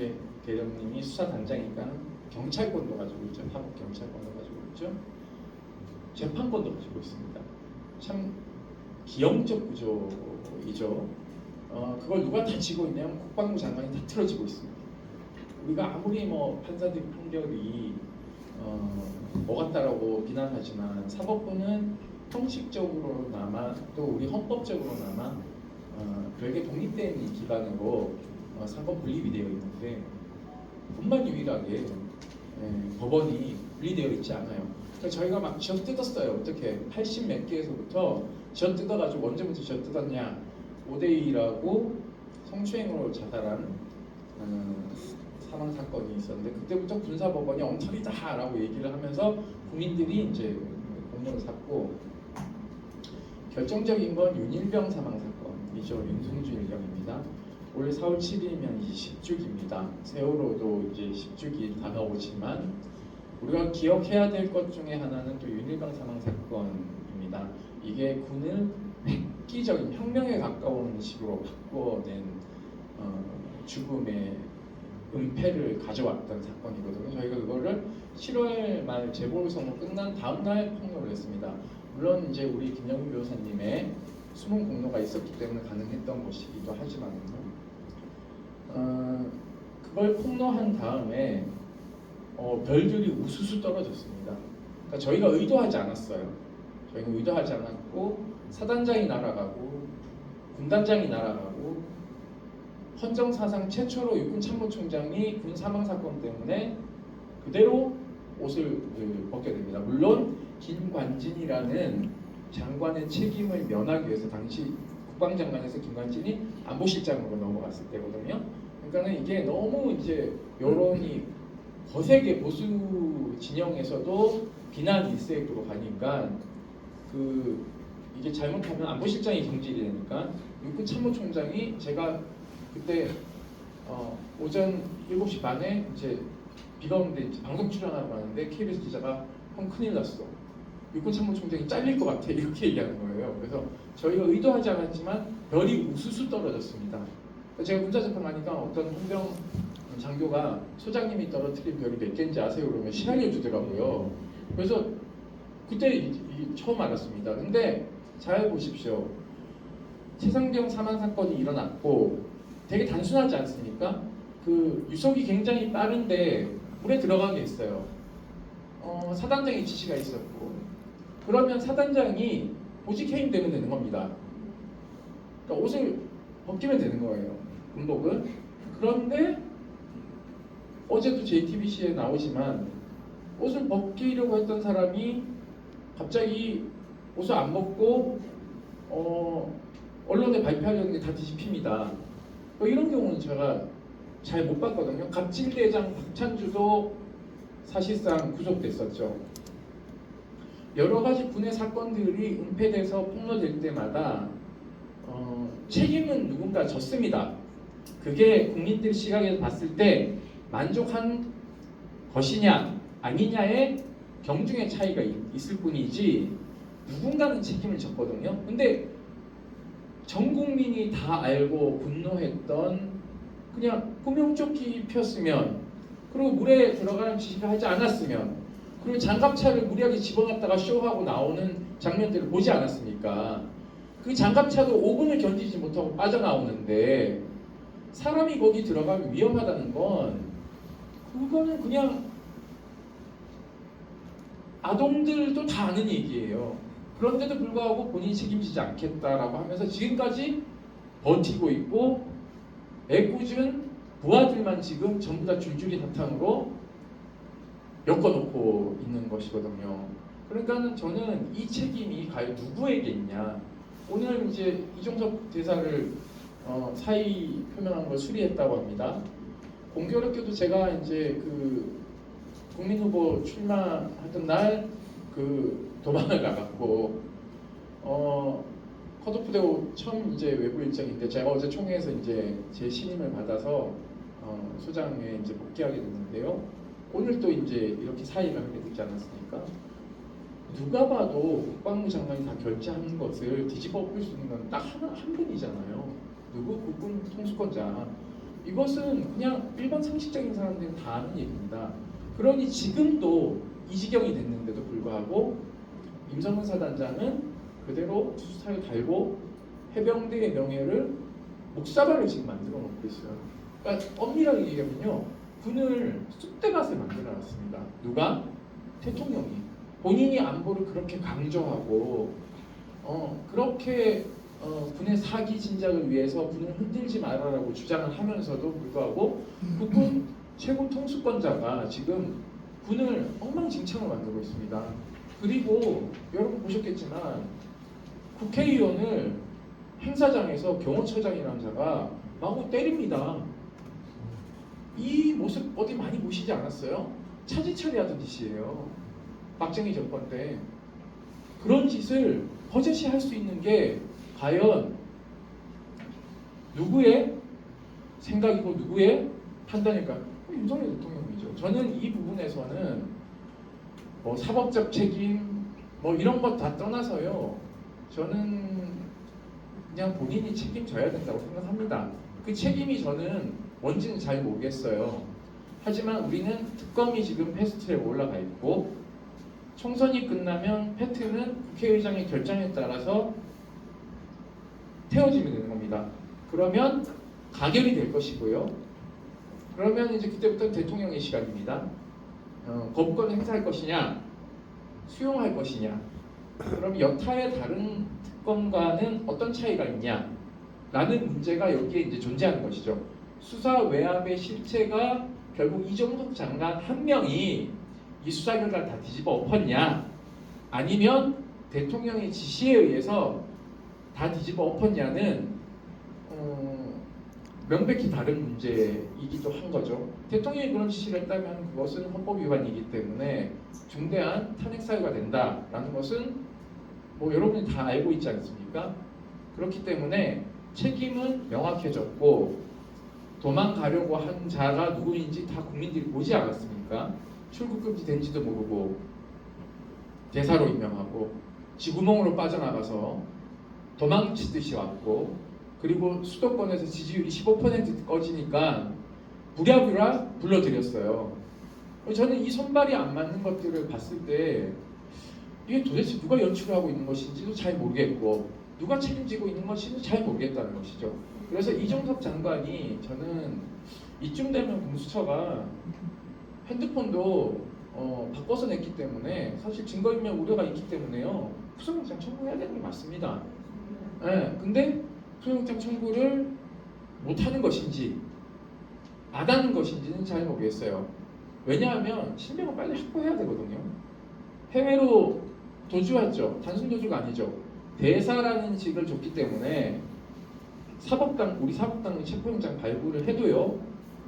대령님이 수사단장이니까 경찰권도 가지고 있죠. 사법 경찰권도 가지고 있죠. 재판권도 가지고 있습니다. 참 기형적 구조이죠. 그걸 누가 다 지고 있냐면 국방부 장관이 다 틀어지고 있습니다. 우리가 아무리 뭐 판사들이 판결이 뭐 같다라고 비난하지만 사법부는 형식적으로나마 또 우리 헌법적으로나마 별개 독립된 기관으로 상권 분립이 되어 있는데 군만 유일하게 법원이 분리되어 있지 않아요. 그러니까 저희가 막 쥐어 뜯었어요. 어떻게 80 몇 개에서부터 쥐어 뜯어가지고 언제부터 쥐어 뜯었냐? 5대2라고 성추행으로 자살한 사망 사건이 있었는데 그때부터 군사법원이 엉터리다라고 얘기를 하면서 국민들이 이제 공론을 샀고 결정적인 건 윤일병 사망 사건이죠. 윤승주 일병입니다. 올해 4월 7일이면 이제 10주기입니다. 세월호도 이제 10주기 다가오지만 우리가 기억해야 될 것 중에 하나는 또 윤일병 사망 사건입니다. 이게 군을 획기적인 혁명에 가까운 식으로 바꿔낸 죽음의 은폐를 가져왔던 사건이거든요. 저희가 그거를 7월 말 재보궐선거 끝난 다음 날 폭로를 했습니다. 물론 이제 우리 김영훈 변호사님의 숨은 공로가 있었기 때문에 가능했던 것이기도 하지만요. 그걸 폭로한 다음에 별들이 우수수 떨어졌습니다. 그러니까 저희가 의도하지 않았어요. 저희는 의도하지 않았고 사단장이 날아가고 군단장이 날아가고 헌정사상 최초로 육군 참모총장이 군 사망 사건 때문에 그대로 옷을 벗게 됩니다. 물론 김관진이라는 장관의 책임을 면하기 위해서 당시 국방장관에서 김관진이 안보실장으로 넘어갔을 때거든요. 그러니까는 이게 너무 이제 여론이 거세게 보수 진영에서도 비난 일색으로 가니까 그 이게 잘못하면 안보실장이 경질이 되니까 육군 참모총장이 제가 그때 오전 7시 반에 이제 비가 오는데 이제 방송 출연하러 가는데 KBS 기자가 형 큰일 났어. 육군 참모총장이 잘릴 것 같아 이렇게 얘기하는 거예요. 그래서 저희가 의도하지 않았지만 별이 우수수 떨어졌습니다. 제가 군사재판 가니까 어떤 헌병 장교가 소장님이 떨어뜨린 별이 몇 개인지 아세요? 그러면 시간을 주더라고요. 그래서 그때 처음 알았습니다. 근데 잘 보십시오. 최상병 사망 사건이 일어났고 되게 단순하지 않습니까? 그 유속이 굉장히 빠른데 물에 들어간 게 있어요. 사단장의 지시가 있었고 그러면 사단장이 보직 해임되면 되는 겁니다. 그러니까 옷을 벗기면 되는 거예요. 군복은. 그런데 어제도 JTBC에 나오지만 옷을 벗기려고 했던 사람이 갑자기 옷을 안 벗고 언론에 발표하려는 게 다 뒤집힙니다. 이런 경우는 제가 잘 못 봤거든요. 갑질대장 박찬주도 사실상 구속됐었죠. 여러 가지 군의 사건들이 은폐돼서 폭로될 때마다 책임은 누군가 졌습니다. 그게 국민들 시각에서 봤을 때 만족한 것이냐 아니냐의 경중의 차이가 있을 뿐이지 누군가는 책임을 졌거든요. 근데 전 국민이 다 알고 분노했던 그냥 구명조끼 폈으면 그리고 물에 들어가는 지시를 하지 않았으면 그리고 장갑차를 무리하게 집어넣다가 쇼하고 나오는 장면들을 보지 않았습니까? 그 장갑차도 5분을 견디지 못하고 빠져나오는데 사람이 거기 들어가면 위험하다는 건 그거는 그냥 아동들도 다 아는 얘기예요. 그런데도 불구하고 본인이 책임지지 않겠다라고 하면서 지금까지 버티고 있고 애꿎은 부하들만 지금 전부 다 줄줄이 사탕으로 엮어놓고 있는 것이거든요. 그러니까는 저는 이 책임이 과연 누구에게 있냐. 오늘 이제 이종석 대사를 사의 표명한 걸 수리했다고 합니다. 공교롭게도 제가 이제 그 국민 후보 출마하던 날 그 도망을 나갔고 컷오프되고 처음 이제 외부 일정인데 제가 어제 총회에서 이제 제 신임을 받아서 소장에 이제 복귀하게 됐는데요. 오늘 또 이제 이렇게 사의를 하게 되지 않았습니까? 누가 봐도 국방부 장관이 다 결재한 것을 뒤집어 엎을 수 있는 건 딱 한 분이잖아요. 누구? 국군 통수권자. 이것은 그냥 일반 상식적인 사람들은 다 아는 얘기입니다. 그러니 지금도 이 지경이 됐는데도 불구하고 임성근 사단장은 그대로 투수타를 달고 해병대의 명예를 목사발을 지금 만들어 놓고 있어요. 그러니까 엄밀하게 얘기하면요, 군을 쑥대밭을 만들어놨습니다. 누가? 대통령이. 본인이 안보를 그렇게 강조하고 그렇게 군의 사기 진작을 위해서 군을 흔들지 말아라고 주장을 하면서도 불구하고 국군 최고 통수권자가 지금 군을 엉망진창으로 만들고 있습니다. 그리고 여러분 보셨겠지만 국회의원을 행사장에서 경호처장이라는 자가 마구 때립니다. 이 모습 어디 많이 보시지 않았어요? 차지 처리하던 짓이에요. 박정희 정권 때. 그런 짓을 버젓이 할 수 있는 게 과연 누구의 생각이고 누구의 판단일까요? 윤석열 대통령이죠. 저는 이 부분에서는 뭐 사법적 책임 뭐 이런 것 다 떠나서요. 저는 그냥 본인이 책임져야 된다고 생각합니다. 그 책임이 저는 뭔지는 잘 모르겠어요. 하지만 우리는 특검이 지금 패스트트랙에 올라가 있고 총선이 끝나면 패트는 국회의장의 결정에 따라서 태워지면 되는 겁니다. 그러면 가결이 될 것이고요. 그러면 이제 그때부터 대통령의 시간입니다. 거부권을 행사할 것이냐, 수용할 것이냐. 그럼 여타의 다른 특검과는 어떤 차이가 있냐? 라는 문제가 여기에 이제 존재하는 것이죠. 수사 외압의 실체가 결국 이종석 장관 한 명이 이 수사 결과를 다 뒤집어 엎었냐? 아니면 대통령의 지시에 의해서 다 뒤집어 엎었냐는 명백히 다른 문제이기도 한 거죠. 대통령이 그런 지시를 했다면 그것은 헌법 위반이기 때문에 중대한 탄핵 사유가 된다라는 것은 뭐 여러분이 다 알고 있지 않습니까? 그렇기 때문에 책임은 명확해졌고 도망가려고 한 자가 누구인지 다 국민들이 보지 않았습니까? 출국금지 된지도 모르고 대사로 임명하고 쥐구멍으로 빠져나가서 도망치듯이 왔고 그리고 수도권에서 지지율이 15% 꺼지니까 부랴부랴 불러들였어요. 저는 이 손발이 안 맞는 것들을 봤을 때 이게 도대체 누가 연출하고 있는 것인지도 잘 모르겠고 누가 책임지고 있는 것인지도 잘 모르겠다는 것이죠. 그래서 이종석 장관이 저는 이쯤 되면 공수처가 핸드폰도 바꿔서 냈기 때문에 사실 증거인멸 우려가 있기 때문에요. 구속영장 청구해야 되는 게 맞습니다. 네, 근데 구속영장 청구를 못하는 것인지 안 하는 것인지는 잘 모르겠어요. 왜냐하면 실명을 빨리 확보해야 되거든요. 해외로 도주했죠. 단순 도주가 아니죠. 대사라는 직을 줬기 때문에 우리 사법당국이 체포영장 발부를 해도요.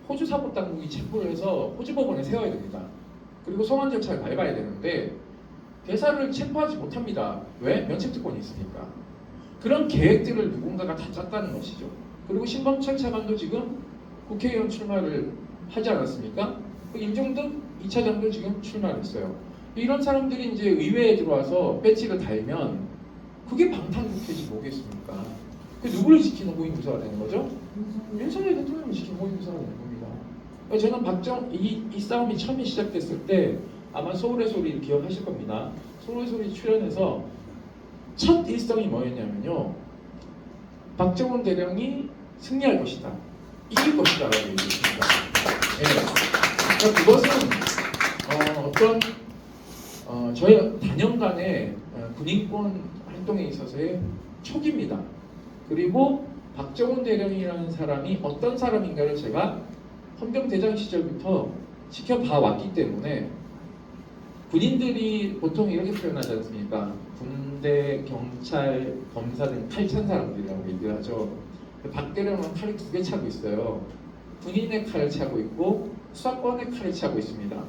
호주 사법당국이 체포를 해서 호주 법원에 세워야 됩니다. 그리고 소환 절차를 밟아야 되는데 대사를 체포하지 못합니다. 왜? 면책특권이 있으니까. 그런 계획들을 누군가가 다 짰다는 것이죠. 그리고 신범철 차관도 지금 국회의원 출마를 하지 않았습니까? 임종득 2차장도 지금 출마했어요. 이런 사람들이 이제 의회에 들어와서 배지를 달면 그게 방탄국회지 뭐겠습니까? 그 누구를 지키는 호위무사가 되는 거죠? 윤석열 대통령을 지키는 호위무사가 되는 겁니다. 저는 이 싸움이 처음에 시작됐을 때 아마 서울의 소리를 기억하실 겁니다. 서울의 소리 출연해서 첫 일성이 뭐였냐면요. 박정훈 대령이 승리할 것이다. 이길 것이다 라고 얘기했습니다. 네. 그러니까 그것은 저희 단연간의 군인권 활동에 있어서의 촉입니다. 그리고 박정훈 대령이라는 사람이 어떤 사람인가를 제가 헌병대장 시절부터 지켜봐 왔기 때문에 군인들이 보통 이렇게 표현하지 않습니까? 군대, 경찰, 검사 등 칼 찬 사람들이라고 얘기를 하죠. 박 대령은 칼을 2개 차고 있어요. 군인의 칼을 차고 있고 수사권의 칼을 차고 있습니다.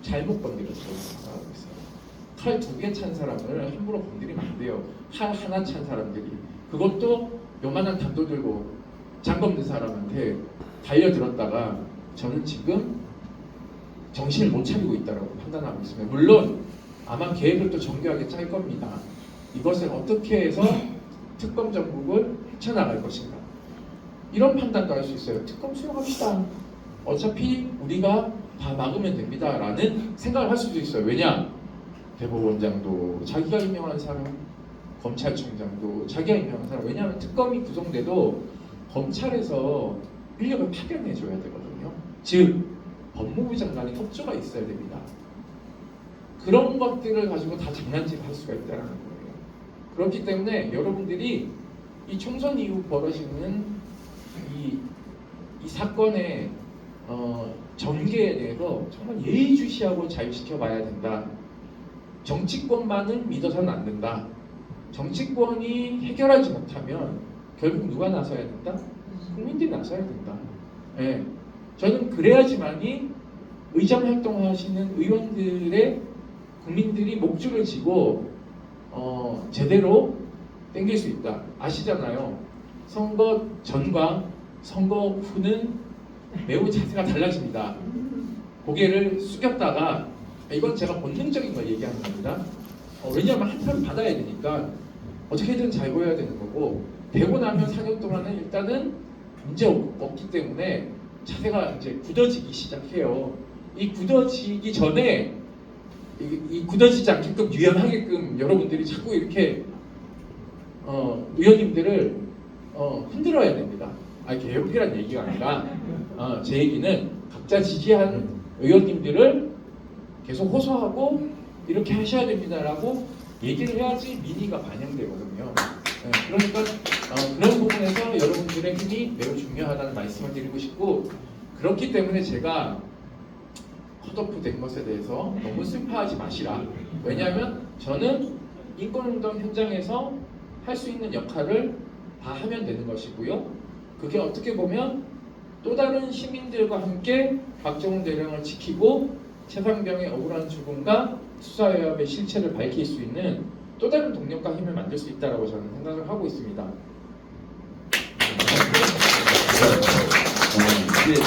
잘못 건드렸다고 생각하고 있어요. 칼 2개 찬 사람을 함부로 건드리면 안 돼요. 칼 하나 찬 사람들이 그것도 요만한 담도 들고 장검 든 사람한테 달려들었다가 저는 지금 정신을 못 차리고 있다고 판단하고 있습니다. 물론 아마 계획을 또 정교하게 짤 겁니다. 이것을 어떻게 해서 특검 정국을 헤쳐나갈 것인가 이런 판단도 할 수 있어요. 특검 수용합시다. 어차피 우리가 다 막으면 됩니다 라는 생각을 할 수도 있어요. 왜냐? 대법원장도 자기가 임명한 사람, 검찰총장도 자기가 임명한 사람. 왜냐하면 특검이 구성돼도 검찰에서 인력을 파견해줘야 되거든요. 즉 법무부 장관의 협조가 있어야 됩니다. 그런 것들을 가지고 다 장난질 할 수가 있다는 거예요. 그렇기 때문에 여러분들이 이 총선 이후 벌어지는 이 사건의 전개에 대해서 정말 예의주시하고 잘 지켜봐야 된다. 정치권만은 믿어서는 안 된다. 정치권이 해결하지 못하면 결국 누가 나서야 된다? 국민들이 나서야 된다. 예. 저는 그래야지만이 의정 활동하시는 의원들의 국민들이 목줄을 쥐고 제대로 땡길 수 있다. 아시잖아요. 선거 전과 선거 후는 매우 자세가 달라집니다. 고개를 숙였다가 이건 제가 본능적인 걸 얘기하는 겁니다. 왜냐하면 한 표를 받아야 되니까 어떻게든 잘 보여야 되는 거고 되고 나면 4년 동안은 일단은 문제 없기 때문에 자세가 이제 굳어지기 시작해요. 이 굳어지기 전에 이 굳어지지 않게끔 유연하게끔 여러분들이 자꾸 이렇게 의원님들을 흔들어야 됩니다. 개혁이란 얘기가 아니라 제 얘기는 각자 지지한 의원님들을 계속 호소하고 이렇게 하셔야 됩니다라고 얘기를 해야지 민의가 반영되거든요. 그러니까 그런 부분에서 여러분들의 힘이 매우 중요하다는 말씀을 드리고 싶고 그렇기 때문에 제가 컷오프 된 것에 대해서 너무 슬퍼하지 마시라. 왜냐하면 저는 인권운동 현장에서 할 수 있는 역할을 다 하면 되는 것이고요. 그게 어떻게 보면 또 다른 시민들과 함께 박정훈 대령을 지키고 최상병의 억울한 죽음과 수사외압의 실체를 밝힐 수 있는 또 다른 동력과 힘을 만들 수 있다라고 저는 생각을 하고 있습니다. 이제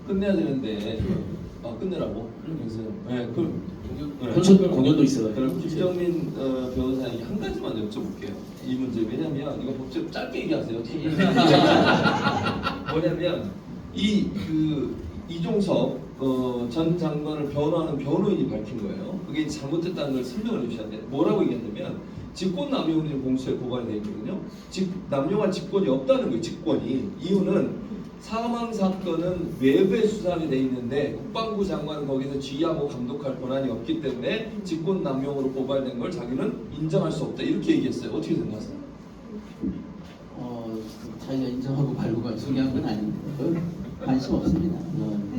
끝내야 되는데 끝내라고? 그래서 네, 공연도 있어요. 그럼 김정민 변호사에게 한 가지만 여쭤볼게요. 이 문제 왜냐면 이거 법적 짧게 얘기하세요. 뭐냐면 이종석 전 장관을 변호하는 변호인이 밝힌 거예요. 그게 잘못됐다는 걸 설명을 해주셔야 돼요. 뭐라고 얘기했냐면 직권남용으로 공수에 고발되어 있거든요. 남용할 직권이 없다는 거예요. 직권이. 이유는 사망 사건은 외부에 수사하게 돼 있는데 국방부 장관은 거기서 지휘하고 감독할 권한이 없기 때문에 직권 남용으로 고발된 걸 자기는 인정할 수 없다 이렇게 얘기했어요. 어떻게 생각하세요? 자기가 인정하고 말고가 중요한 건 아닌데 관심 없습니다.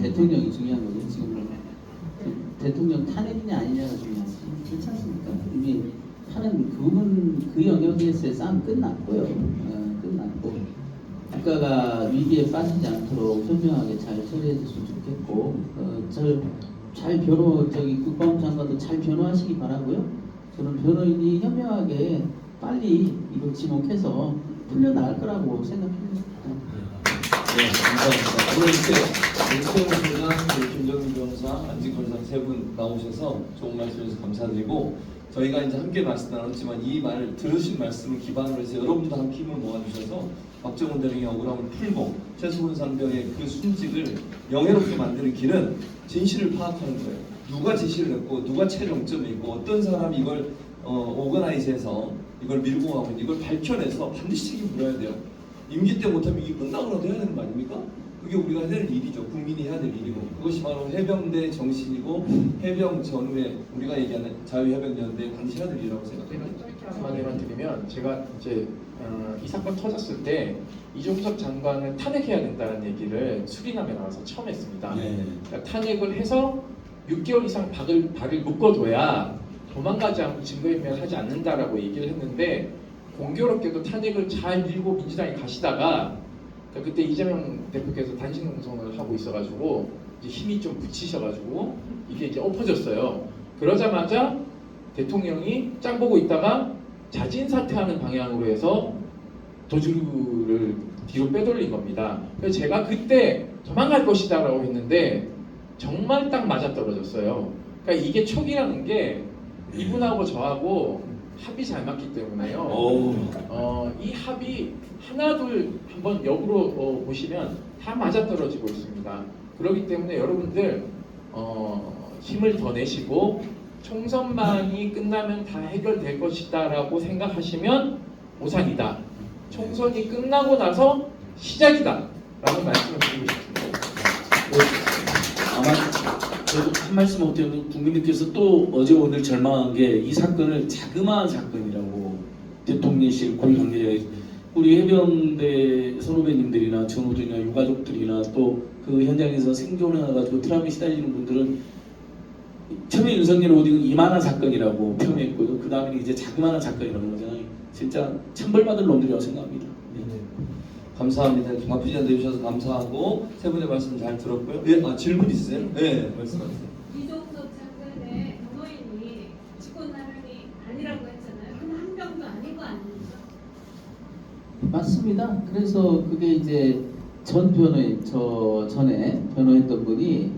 대통령이 중요한 거죠. 지금 대통령 탄핵이냐 아니냐가 중요하지. 그렇지 않습니까? 이미 그 영역에서의 싸움 끝났고요. 끝났고 국가가 위기에 빠지지 않도록 현명하게 잘 처리해줬으면 좋겠고 국방부 장관도 잘 변호하시기 바라고요. 저는 변호인이 현명하게 빨리 이걸 지목해서 풀려나갈 거라고 생각합니다. 네, 감사합니다. 오늘 이렇게 윤태호 김정민 변호사, 안진걸 변호사 세 분 나오셔서 좋은 말씀 해주셔서 감사드리고 저희가 이제 함께 말씀 나눴지만 이 말 들으신 말씀을 기반으로 해서 여러분도 함께 힘을 모아주셔서 박정훈 대령의 억울함을 풀고 최수근 상병의 그 순직을 영예롭게 만드는 길은 진실을 파악하는 거예요. 누가 지시를 했고 누가 최종점에 있고 어떤 사람이 이걸 오거나이즈해서 이걸 밀고 가고 있는데 이걸 밝혀내서 반드시 책임 물어야 돼요. 임기 때 못하면 이게 끝나고라도 해야 되는 거 아닙니까? 그게 우리가 해야 될 일이죠. 국민이 해야 될 일이고 그것이 바로 해병대 정신이고 해병 전후에 우리가 얘기하는 자유해병연대 반드시 해야 될 일이라고 생각합니다. 말씀만 드리면 제가 이제 이 사건 터졌을 때 이종석 장관을 탄핵해야 된다는 얘기를 수리남에 나와서 처음 했습니다. 네. 그러니까 탄핵을 해서 6개월 이상 발을 묶어둬야 도망가지 않고 증거인멸을 하지 않는다라고 얘기를 했는데 공교롭게도 탄핵을 잘 밀고 민주당이 가시다가 그때 이재명 대표께서 단식 농성을 하고 있어가지고 이제 힘이 좀 붙이셔가지고 이게 이제 엎어졌어요. 그러자마자 대통령이 짱 보고 있다가 자진 사퇴하는 방향으로 해서 도주를 뒤로 빼돌린 겁니다. 그래서 제가 그때 도망갈 것이다라고 했는데 정말 딱 맞아떨어졌어요. 그러니까 이게 촉이라는 게 이분하고 저하고 합이 잘 맞기 때문에요. 이 합이 하나 둘 한번 역으로 보시면 다 맞아떨어지고 있습니다. 그렇기 때문에 여러분들 힘을 더 내시고 총선만이 끝나면 다 해결될 것이다라고 생각하시면 오산이다. 총선이 끝나고 나서 시작이다. 라는 말씀을 드리고 싶습니다. 아마 저도 한 말씀 못 드렸는데 국민들께서 또 어제 오늘 절망한 게 이 사건을 자그마한 사건이라고 대통령실 고위 관계자 우리 해병대 선후배님들이나 전우들이나 유가족들이나 또 그 현장에서 생존해가지고 트라우마에 시달리는 분들은 처음에 윤석열 오딩은 이만한 사건이라고 표현했고요. 그 다음에 이제 자그마한 사건이라고 하잖아요. 진짜 천벌받을 놈들이라고 생각합니다. 네. 감사합니다. 바쁘지 않게 해주셔서 감사하고 세 분의 말씀 잘 들었고요. 예, 질문 있으세요? 네, 말씀하세요. 이종석 장관의 변호인이 직권남용이 아니라고 했잖아요. 그럼 한 명도 아닌 거 아닙니까? 맞습니다. 그래서 그게 이제 전 변호인, 저 전에 변호했던 분이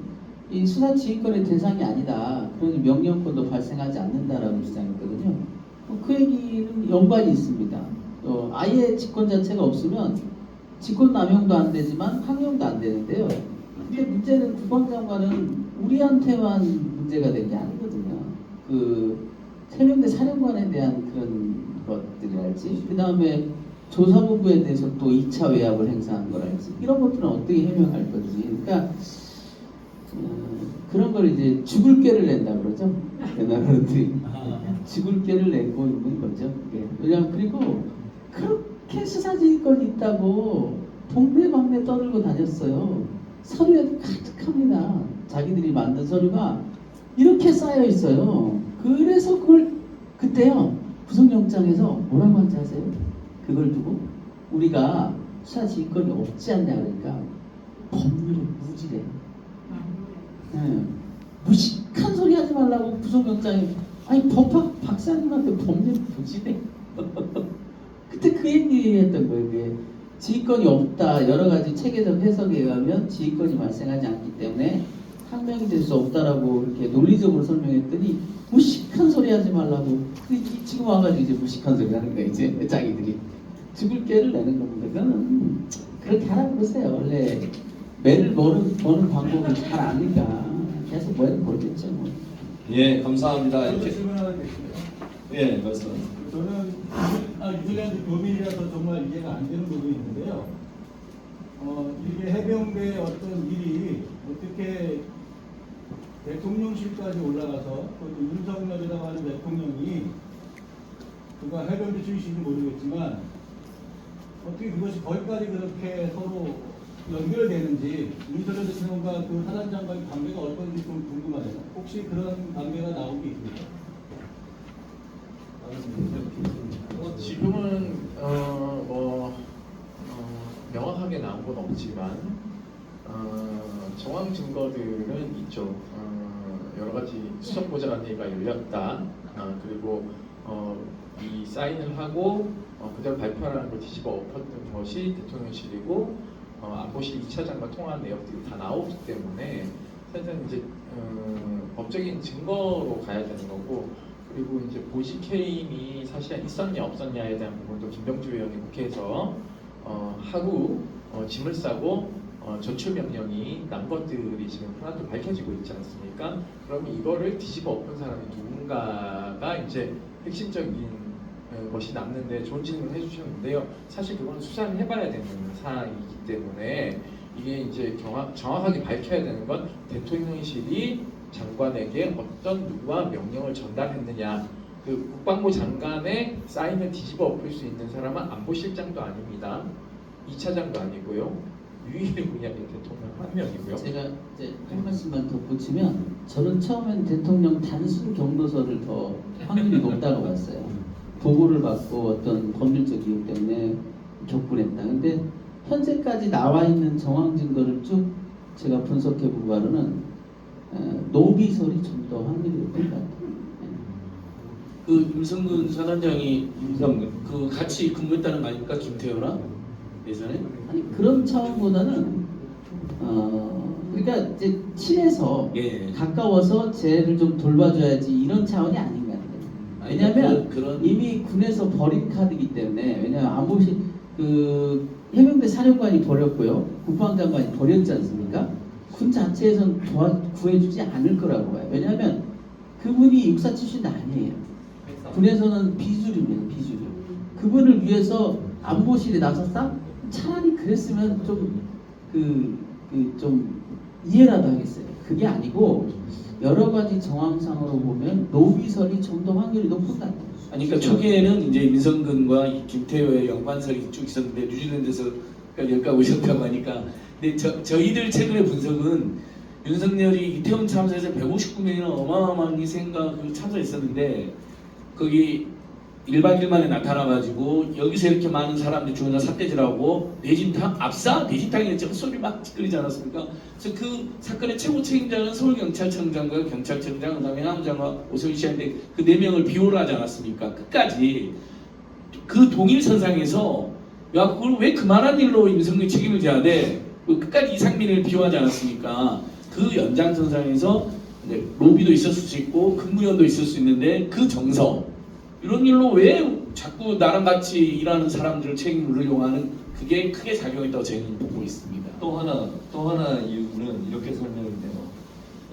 이 수사 지휘권의 대상이 아니다. 그러니 명령권도 발생하지 않는다라고 주장했거든요. 그 얘기는 연관이 있습니다. 아예 직권 자체가 없으면 직권 남용도 안 되지만 항용도 안 되는데요. 근데 문제는 국방장관은 우리한테만 문제가 된 게 아니거든요. 그 해병대 사령관에 대한 그런 것들이랄지, 그 다음에 조사본부에 대해서 또 2차 외압을 행사한 거랄지, 이런 것들은 어떻게 해명할 건지. 그러니까 그런 걸 이제 죽을 깨를 낸다 그러죠. 옛날에는 죽을 깨를 내고 있는 거죠. 왜냐면 그리고 그렇게 수사지휘권이 있다고 동네방네 떠들고 다녔어요. 서류에도 가득합니다. 자기들이 만든 서류가 이렇게 쌓여 있어요. 그래서 그걸 그때요 구속영장에서 뭐라고 한지 아세요? 그걸 두고 우리가 수사지휘권이 없지 않냐 그러니까 법률에 무지래. 네. 무식한 소리 하지 말라고. 해달라고 구속영장이 아니 법학 박사님한테 법률 보시네. 그때 그 얘기했던 거예요. 그게 지휘권이 없다. 여러 가지 체계적 해석에 의하면 지휘권이 발생하지 않기 때문에 항명이 될 수 없다라고 이렇게 논리적으로 설명했더니 무식한 소리 하지 말라고. 지금 와가지고 이제 무식한 소리 하는 거예요. 이제 자기들이 죽을 깨를 내는 겁니다. 그거는 그렇게 하라 그러세요. 원래 매를 버는 방법을 잘 아니까 계속 매를 벌겠죠. 뭐. 예, 감사합니다. 저도 이렇게 질문 하나 드리겠습니다. 예, 말씀. 저는 뉴질랜드 교민이라서 정말 이해가 안 되는 부분이 있는데요. 이게 해병대 어떤 일이 어떻게 대통령실까지 올라가서 또 윤석열이라고 하는 대통령이 그가 해병대 출신인지 모르겠지만 어떻게 그것이 거기까지 그렇게 서로 연결되는지 윤석열 대통령과 그 사단장과의 관계가 어떤지 좀 궁금하네요. 혹시 그런 관계가 나온 게 있습니까? 지금은 명확하게 나온 건 없지만 정황 증거들은 있죠. 여러 가지 수석 보좌관회의가 열렸다. 그리고 이 사인을 하고 그대로 발표하는 걸 뒤집어 엎었던 것이 대통령실이고 안보실 2차장과 통화한 내역들이 다 나오기 때문에 사실은 이제 법적인 증거로 가야 되는 거고, 그리고 이제 보직 해임이 사실 있었냐 없었냐에 대한 부분도 김병주 의원이 국회에서 하루 짐을 싸고 조출 명령이 난 것들이 지금 하나도 밝혀지고 있지 않습니까? 그러면 이거를 뒤집어 엎은 사람이 누군가가 이제 핵심적인 것이 남는데 좋은 질문을 해주셨는데요. 사실 그건 수사를 해봐야 되는 사항이기 때문에 이게 이제 정확하게 밝혀야 되는 건 대통령실이 장관에게 어떤 누구와 명령을 전달했느냐. 그 국방부 장관의 사인을 뒤집어 엎을 수 있는 사람은 안보실장도 아닙니다. 2차장도 아니고요. 유일의 분야의 대통령 한 명이고요. 제가 이제 한 말씀만 덧붙이면 저는 처음엔 대통령 단순 경로서를 더 확률이 높다고 봤어요. 보고를 받고 어떤 법률적 이유 때문에 격분했다. 근데 현재까지 나와 있는 정황 증거를 쭉 제가 분석해 본 바로는 노비설이 좀 더 확률이 높은 것 같아요. 그 임성근 사단장이 임성근. 그 같이 근무했다는 거 아닙니까? 김태호랑 예전에? 아니 그런 차원보다는 그러니까 이제 친해서 예. 가까워서 쟤를 좀 돌봐줘야지 이런 차원이 아닌 것 같아요. 왜냐하면 그런 이미 군에서 버린 카드이기 때문에, 왜냐하면 안보실 그 해병대 사령관이 버렸고요, 국방장관이 버렸지 않습니까? 군 자체에선 구해주지 않을 거라고 봐요. 왜냐하면 그분이 육사 출신도 아니에요. 군에서는 비주류입니다. 비주류. 그분을 위해서 안보실에 나섰다? 차라리 그랬으면 좀 이해라도 하겠어요. 그게 아니고 여러 가지 정황상으로 보면 노비설이 좀 더 확률이 높은 것 같아요. 아니 그러니까 초기에는 이제 민성근과 김태호의 연관설이 쭉 있었는데 뉴질랜드에서 여기까지 오셨다고 하니까, 근데 저희들 최근의 분석은 윤석열이 이태원 참사에서 159명이나 어마어마한 희생과 그 참사했었는데 거기 1박 2일 만에 나타나가지고 여기서 이렇게 많은 사람들이 죽었나 삿대질하고 내진탕 압사 내진탕이었죠. 소리 막 찌르지 않았습니까? 그래서 그 사건의 최고 책임자는 서울경찰청장과 경찰청장, 그다음에 남장과 오세훈 씨한테 그 4명을 비호를 하지 않았습니까? 끝까지 그 동일선상에서 야 그걸 왜 그만한 일로 임성근이 책임을 져야 돼? 끝까지 이상민을 비호하지 않았습니까? 그 연장선상에서 로비도 있었을 수 있고 근무연도 있을 수 있는데 그 정서 이런 일로 왜 자꾸 나랑 같이 일하는 사람들을 책임을 물으려고 하는, 그게 크게 작용했다고 저는 보고 있습니다. 또 하나 이유는 이렇게 설명이 돼요.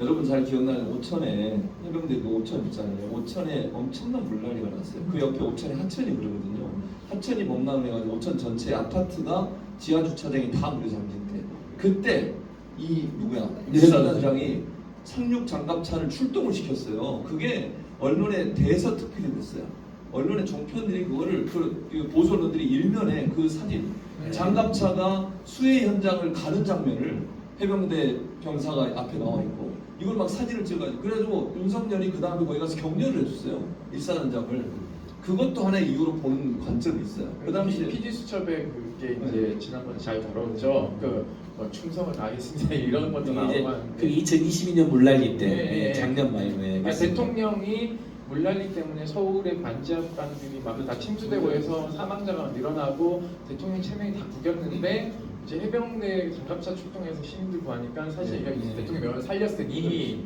여러분 잘 기억나는 오천에 해병대도 오천 있잖아요. 오천에 엄청난 물난리가 났어요. 그 옆에 오천에 하천이 흐르거든요. 하천이 범람해가지고 오천 전체 아파트가 지하 주차장이 다 물에 잠긴 때, 그때 이 누구야 일사단장이 상륙 장갑차를 출동을 시켰어요. 그게 언론에 대서특필이 됐어요. 언론의 종편들이 그거를 그 보수 언론들이 일면에 그 사진 장갑차가 수해 현장을 가는 장면을 해병대 병사가 앞에 나와 있고 이걸 막 사진을 찍어가지고, 그래가지고 윤석열이 그 다음에 거기 가서 격려를 해줬어요. 일사단장을. 그것도 하나의 이유로 보는 관점이 있어요. 그 당시에 PD 수첩에 그 그게 이제 지난번에 잘 다뤘죠. 뭐 충성을 다하겠습니다 이런 것도 이제 나오고 그 2022년 물난리 때 네, 네. 작년 말에 대통령이 물난리 때문에 서울의 반지하방들이 막 다 침수되고 해서 사망자가 늘어나고 대통령 체면이 다 구겼는데 이제 해병대 장갑차 출동해서 시민들 구하니까 사실 이게 대통령 명을 살렸으니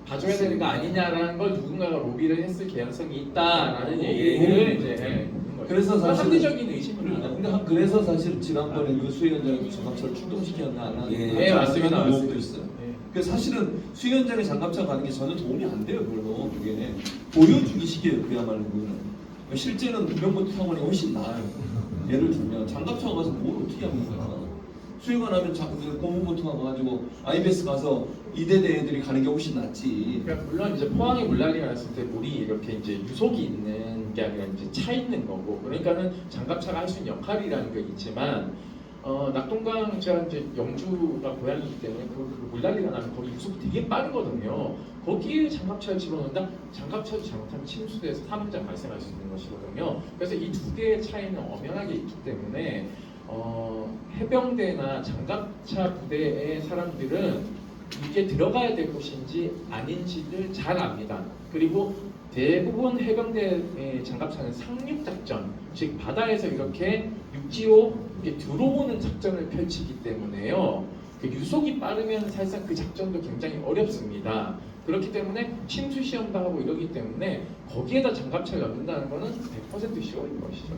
봐줘야 되는 거 아니냐라는 걸 누군가가 로비를 했을 개연성이 있다라는 얘기를 이제 있는 거죠. 그래서 사실 합리적인 의심입니다. 근데 그래서 사실 지난번에 그 수위원장이 장갑차를 출동시켰나 안 하는 예, 맞습니다. 의혹도 있어요. 예. 그 사실은 수위원장의 장갑차 가는 게 전혀 도움이 안 돼요. 별로 그게 보여주기식이에요. 그야말로 그거는. 실제는 무병보트 타고는 훨씬 나아요. 예를 들면 장갑차 가서 뭘 어떻게 합니까? 수행을 하면 고무보트 가가지고 IBS 가서 이대대 애들이 가는 게 훨씬 낫지. 그러니까 물론 이제 포항에 물난리가 났을 때 물이 이렇게 이제 유속이 있는 게 아니라 이제 차 있는 거고, 그러니까는 장갑차가 할 수 있는 역할이라는 게 있지만, 낙동강 제가 이제 영주가 고향이기 때문에 그 물난리가 나면 거기 유속이 되게 빠르거든요. 거기에 장갑차를 집어넣는다? 장갑차도 잘못하면 침수돼서 사망자 발생할 수 있는 것이거든요. 그래서 이 두 개의 차이는 엄연하게 있기 때문에 해병대나 장갑차 부대의 사람들은 이게 들어가야 될 곳인지 아닌지를 잘 압니다. 그리고 대부분 해병대의 장갑차는 상륙 작전, 즉 바다에서 이렇게 육지로 이렇게 들어오는 작전을 펼치기 때문에요. 그 유속이 빠르면 사실상 그 작전도 굉장히 어렵습니다. 그렇기 때문에 침수 시험도 하고 이러기 때문에 거기에다 장갑차를 넣는다는 것은 100% 쉬워질 것이죠.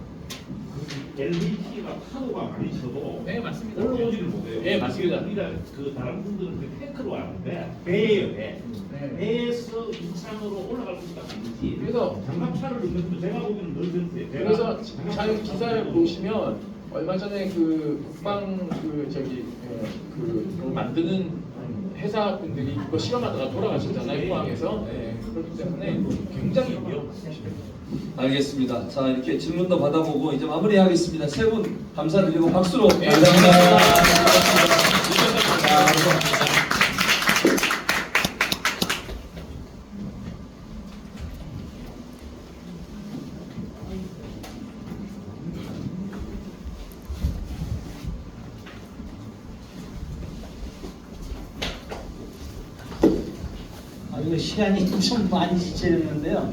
LBT가 파도가 많이 쳐도 네, 맞습니다. 올라오지를 못해요. 네, 맞습니다. 우리가 그 다른 분들은 그 탱크로 하는데 배예요, 배. 배에서 이상으로 올라갈 수가 있는지. 그래서 장갑차를 넣는 제가 보기에는 넓은데. 그래서 잘 기사를 보시면 얼마 전에 그 국방 그 만드는 회사 분들이 그거 실험하다가 돌아가셨잖아요, 포항에서. 그렇기 때문에 굉장히 위험하죠. 알겠습니다. 자, 이렇게 질문도 받아보고 이제 마무리하겠습니다. 세 분 감사드리고 박수로 네, 감사합니다. 이거 시간이 좀 많이 지체됐는데요.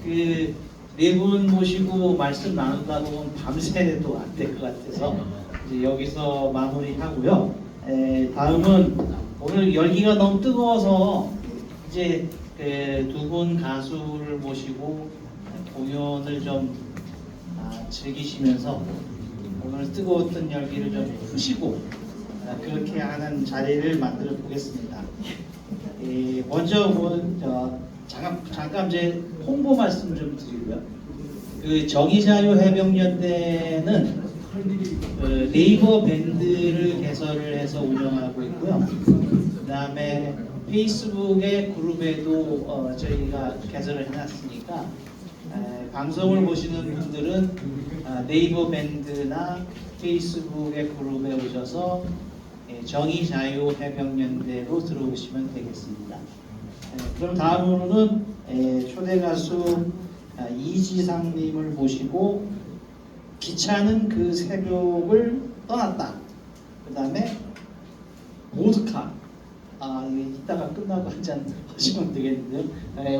그 네 분 모시고 말씀 나눈다 보면 밤새도 안 될 것 같아서 이제 여기서 마무리하고요. 다음은 오늘 열기가 너무 뜨거워서 이제 두 분 가수를 모시고 공연을 좀 즐기시면서 오늘 뜨거웠던 열기를 좀 푸시고 그렇게 하는 자리를 만들어 보겠습니다. 먼저 잠깐 제 홍보 말씀 좀 드리고요. 그 정의자유해병연대는 네이버 밴드를 개설을 해서 운영하고 있고요. 그다음에 페이스북의 그룹에도 저희가 개설을 해놨으니까 방송을 보시는 분들은 네이버 밴드나 페이스북의 그룹에 오셔서 정의자유해병연대로 들어오시면 되겠습니다. 그럼 다음으로는 초대 가수 이지상님을 모시고 기차는 그 새벽을 떠났다. 그 다음에 보드카. 이따가 끝나고 한잔 하시면 되겠는데요.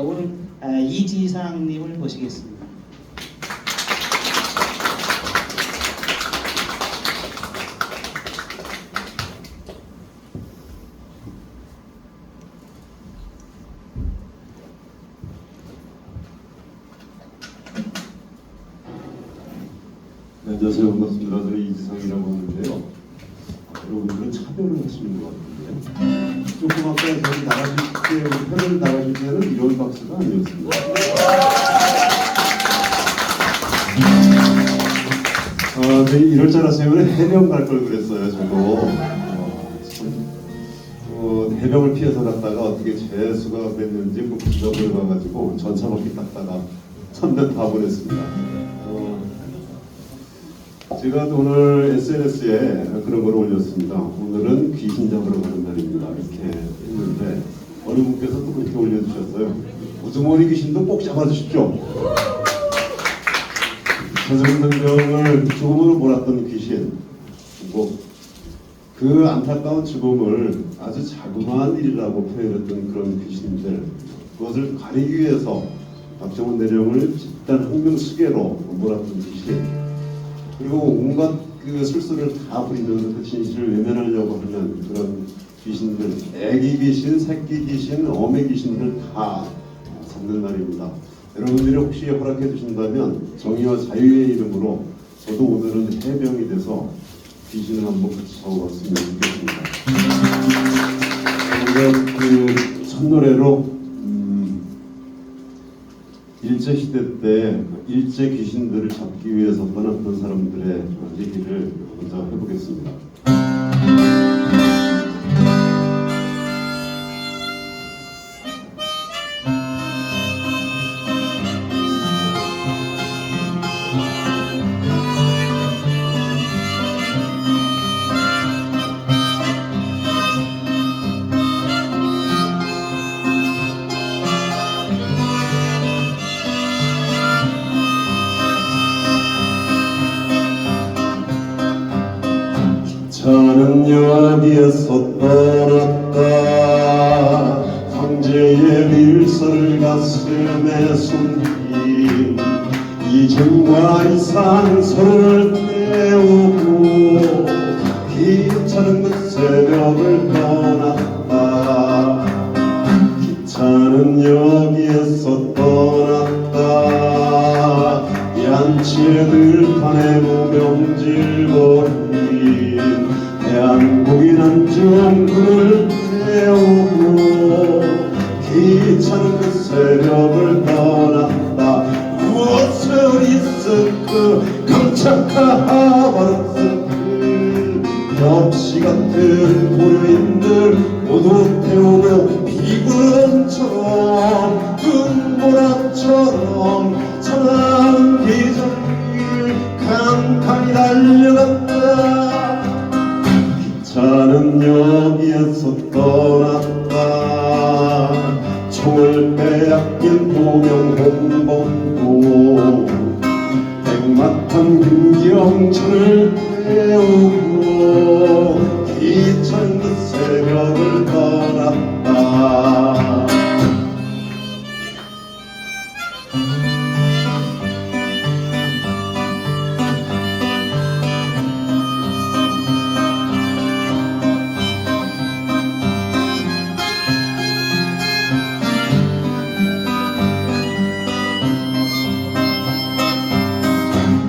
오늘 이지상님을 모시겠습니다. 네, 안녕하세요. 반갑습니다. 저는 이지상이라고 하는데요. 여러분들은 차별을 하시는 것 같은데 조금 아까 저희 나가실 때, 편을 나가실 때는 이런 박스가 아니었습니다. 이럴 줄 알았으면 해병 갈 걸 그랬어요. 저도 해병을 피해서 갔다가 어떻게 재수가 됐는지 기적을 가가지고 전차 바퀴 탔다가 천대 다 보냈습니다. 제가 오늘 SNS에 그런 걸 올렸습니다. 오늘은 귀신 잡으러 가는 날입니다. 이렇게 했는데 어느 분께서 또 그렇게 올려주셨어요. 우두머리 귀신도 꼭 잡아주십시오. 전성동병을 죽음으로 몰았던 귀신, 그리고 그 안타까운 죽음을 아주 자그마한 일이라고 표현했던 그런 귀신들, 그것을 가리기 위해서 박정훈 대령을 집단 항명수계로 몰았던 귀신, 그리고 온갖 그 술수를 다 부리면서 그 진실을 외면하려고 하는 그런 귀신들, 애기 귀신, 새끼 귀신, 어미 귀신들 다 잡는 날입니다. 여러분들이 혹시 허락해 주신다면 정의와 자유의 이름으로 저도 오늘은 해병이 돼서 귀신을 한번 같이 잡아봤으면 좋겠습니다. 먼저 그 첫 노래로 일제시대 때 일제 귀신들을 잡기 위해서 떠났던 사람들의 얘기를 먼저 해보겠습니다. 저는 여기에서 떠났다. 황제의 밀서를 가슴에 숨긴 이정과 이상 서로를 태우고 기차는 그 새벽을 떠났다. 기차는 여기에서 떠났다. 양치의 들판에 무명질거린 대한국이란 정군을 태우고 기차는 그 새벽을 떠났다. 무엇을 있을까 깜짝하버렸을까. 엽시 같은 고려인들 모두 태우고 비구름처럼 눈보라처럼 천한 기적이 칸칸이 달려갔다. 기차는 여기에서 떠났다. 총을 빼앗긴 도명홍범도 백마탄 김경천을 태우고 기차는 그 새벽을 떠났다.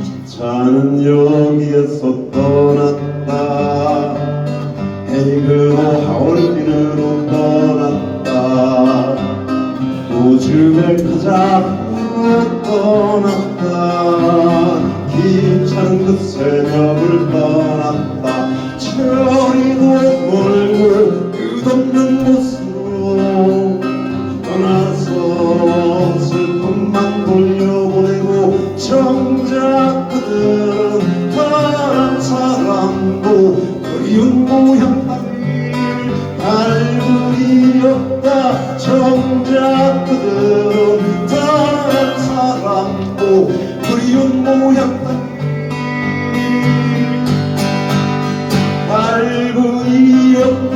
기차는 여기에서 떠났다. 헤이그로 하얼빈으로 떠났다. 우즈벨 카자흐로 떠났다. 기차는 그 새벽을 떠났다. 철이고 멀고 끝없는 곳으로 떠나서 슬픔만 돌려보내고 정작 그들은 다른 사람도 그리운 모양 발굴이었다. 정작 그들은 다른 사람도 그리운 모양 발굴이었다.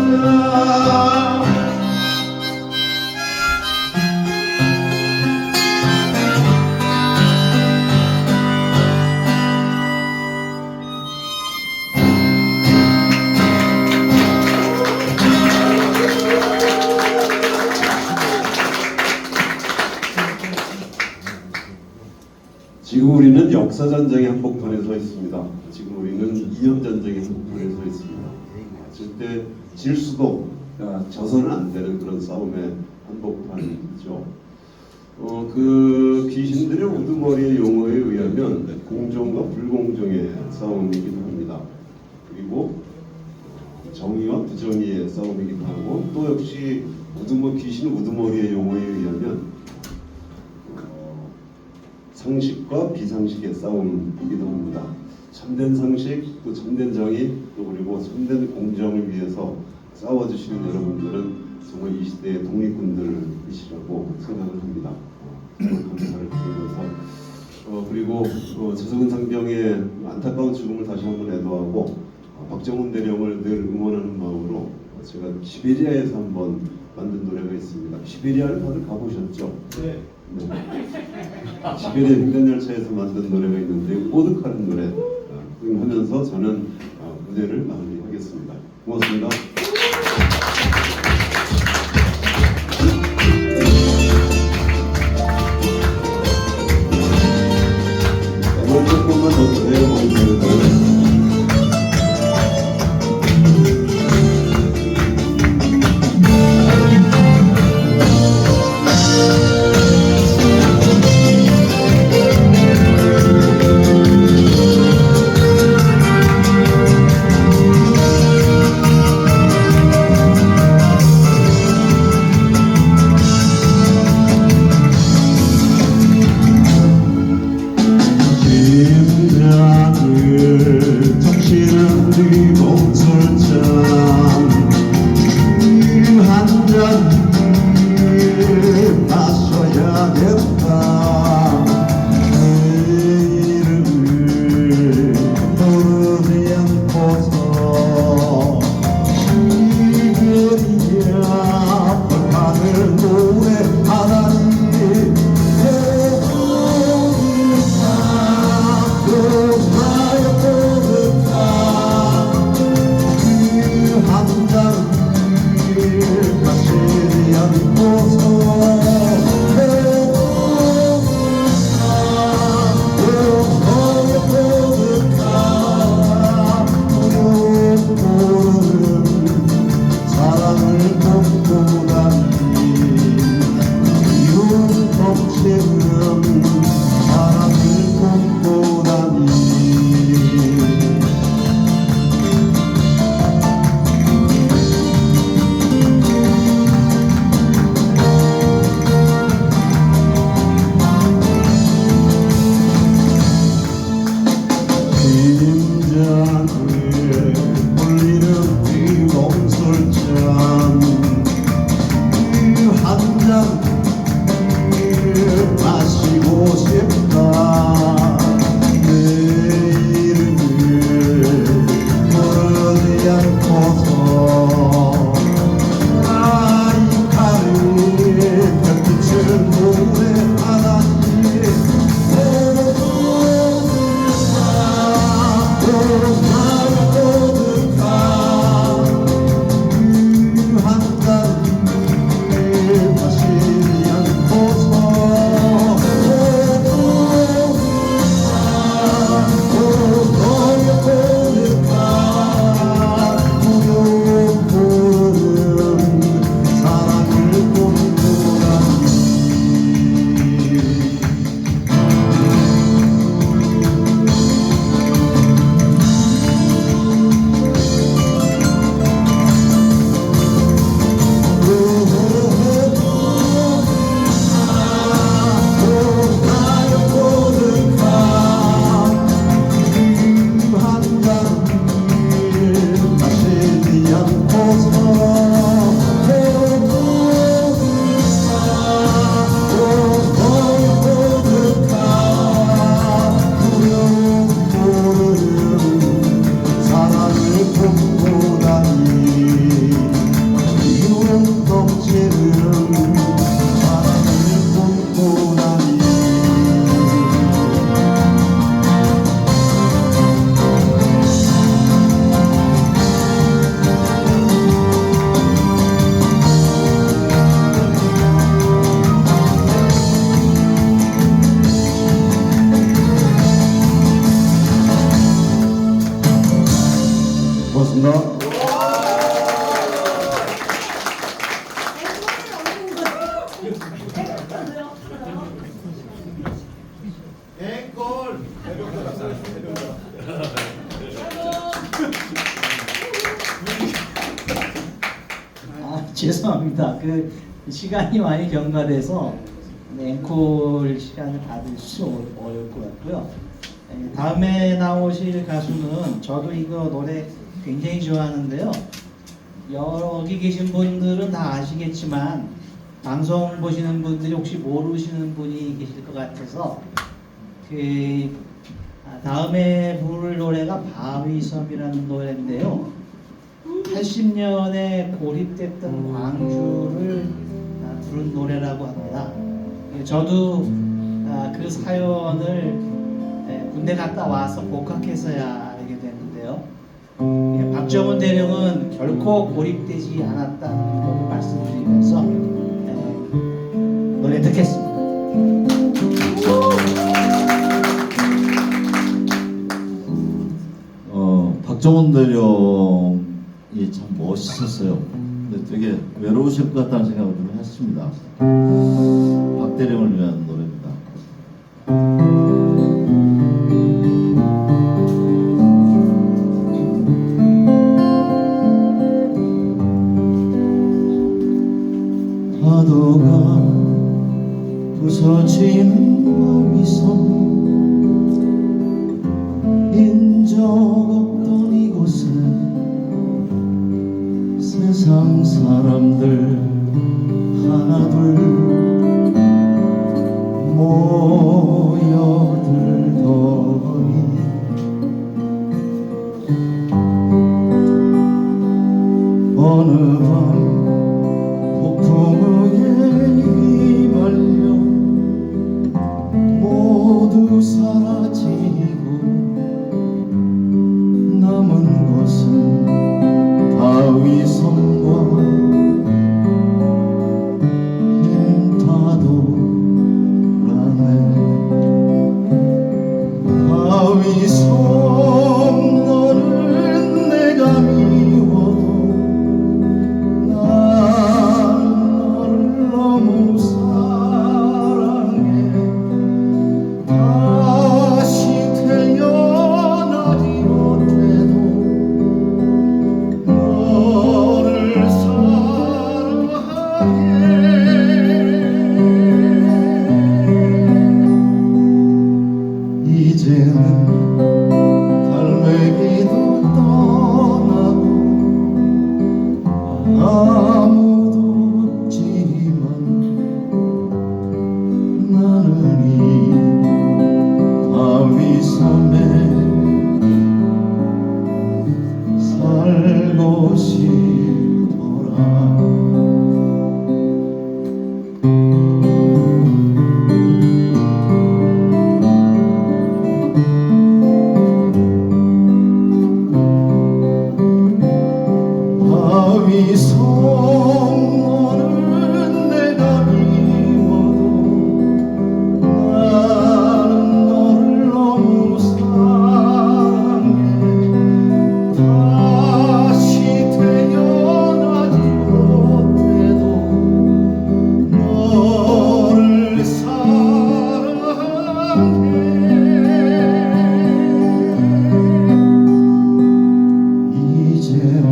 지금 우리는 역사전쟁의 한복판에 서 있습니다. 지금 우리는 이념전쟁의 한복판에 서 있습니다. 절대 질 수도 져서는 안 되는 그런 싸움의 한복판이죠. 그 귀신들의 우두머리의 용어에 의하면 공정과 불공정의 싸움이기도 합니다. 그리고 정의와 부정의의 싸움이기도 하고, 또 역시 귀신 우두머리의 용어에 의하면 상식과 비상식의 싸움이기도 합니다. 참된 상식, 또 참된 정의, 또 그리고 참된 공정을 위해서 싸워주시는 여러분들은 정말 이 시대의 독립군들이시라고 생각을 합니다. 감사를 드리면서 그리고 최석은 상병의 안타까운 죽음을 다시 한번 애도하고 박정훈 대령을 늘 응원하는 마음으로 제가 시베리아에서 한번 만든 노래가 있습니다. 시베리아를 다들 가보셨죠? 네. 네. 시베리아 횡단열차에서 만든 노래가 있는데 꼬득하는 노래 하면서 저는 무대를 마무리하겠습니다. 고맙습니다. 이걸 조금만 더 내려보겠습니다. 정신은 네 몸술잔 한잔 마셔야겠다 내 이름을 부르지 않고서 시베리아 벌판을 노래하다니 사랑을 꿈꾸다니 이룬 덕지는 사랑을 꿈꾸다니 심장에 울리는 이 몸술잔 한잔 마시고 싶다 내 이름을 부르지 않고서 아이카리 별빛을 노래하다니 고맙습니다. 죄송합니다. 그 시간이 많이 경과돼서 앵콜 시간을 받을 수 어려울 것 같고요. 다음에 나오실 가수는 저도 이거 노래 굉장히 좋아하는데요. 여기 계신 분들은 다 아시겠지만 방송을 보시는 분들이 혹시 모르시는 분이 계실 것 같아서 다음에 부를 노래가 바위섬이라는 노래인데요. 80년에 고립됐던 광주를 부른 노래라고 합니다. 저도 그 사연을 군대 갔다 와서 복학해서야 알게 됐는데요. 박정훈 대령은 결코 고립되지 않았다는 걸 말씀드리면서 노래 듣겠습니다. 박정훈 대령이 참 멋있었어요. 근데 되게 외로우실 것 같다는 생각을 좀 했습니다. 박 대령을 위한 노래입니다. 파도가 부서지는 바위섬 인적 없던 이곳에 세상 사람들 하나둘 모여들더니 어느 밤 폭풍우에 휘말려 모두 사라지고 남은 것은 바위섬과 흰 파도라네. 바위섬 너를 내가 미워도 난 너를 너무 사랑해. 다시 태어나지 못해도 너를 사랑해. 이제는 갈매기도 떠나고 아무도 없지만 나는 이 바위섬에 살고 싶더라. 바위섬 너는 내가 미워도 나는 너를 너무 사랑해. 다시 태어나지 못해도 너를 사랑해. 이제는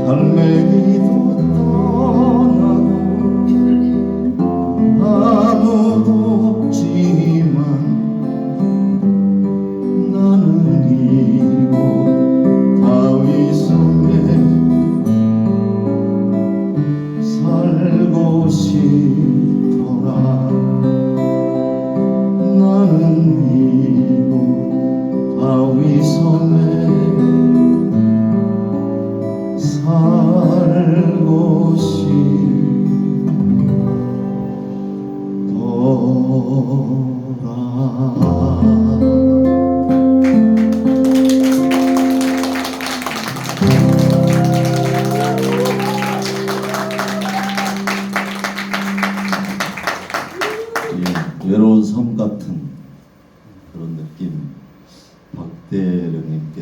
갈매기도 떠나고 아무도 없지만 나는 이곳 바위섬에 살고 싶더라. 나는 이곳 바위섬에 살고 싶더라. 외로운 섬 같은 그런 느낌, 박대령님께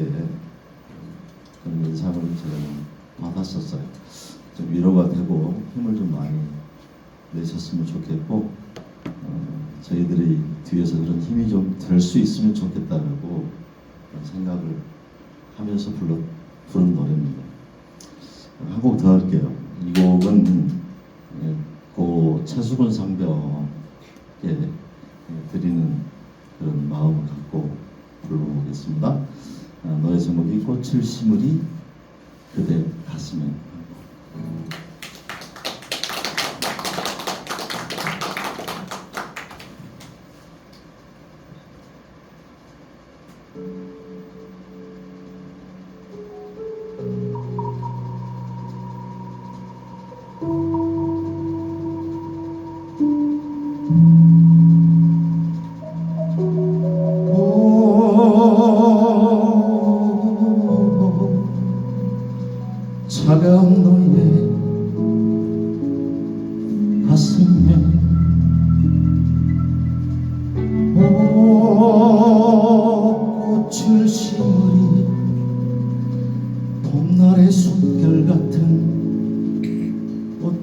그런 인상을 제가 받았었어요. 좀 위로가 되고 힘을 좀 많이 내셨으면 좋겠고 저희들이 뒤에서 그런 힘이 좀 될 수 있으면 좋겠다라고 생각을 하면서 부른 노래입니다. 한 곡 더 할게요. 이 곡은 고 최수근 상병께 드리는 그런 마음을 갖고 불러보겠습니다. 노래 제목이 꽃을 심으리 그대 가슴에.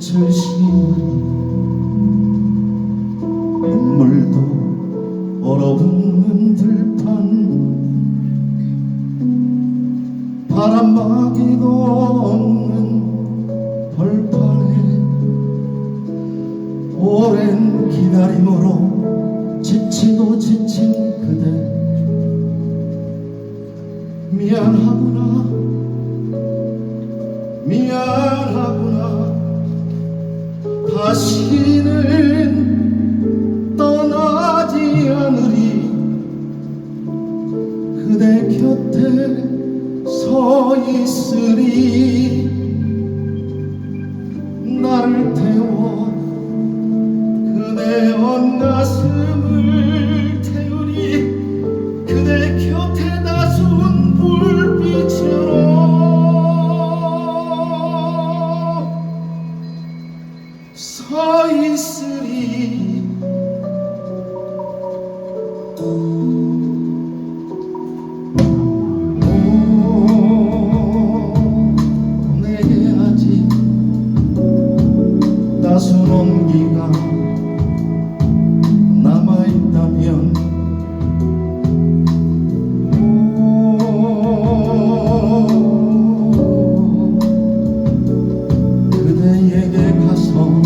꽃을 심은 눈물도 얼어붙는 들판 바람막이도 없는 벌판에 오랜 기다림으로 지치도 지친 그대 미안하구나 미안하구나 다시는 떠나지 않으리 그대 곁에 서 있으리 나를 태워 그대 언 가슴을 태우리 그대 곁에 다순 불빛으로 서 있으리 내게 아직 따스운 온기가 남아있다면 그대에게 가서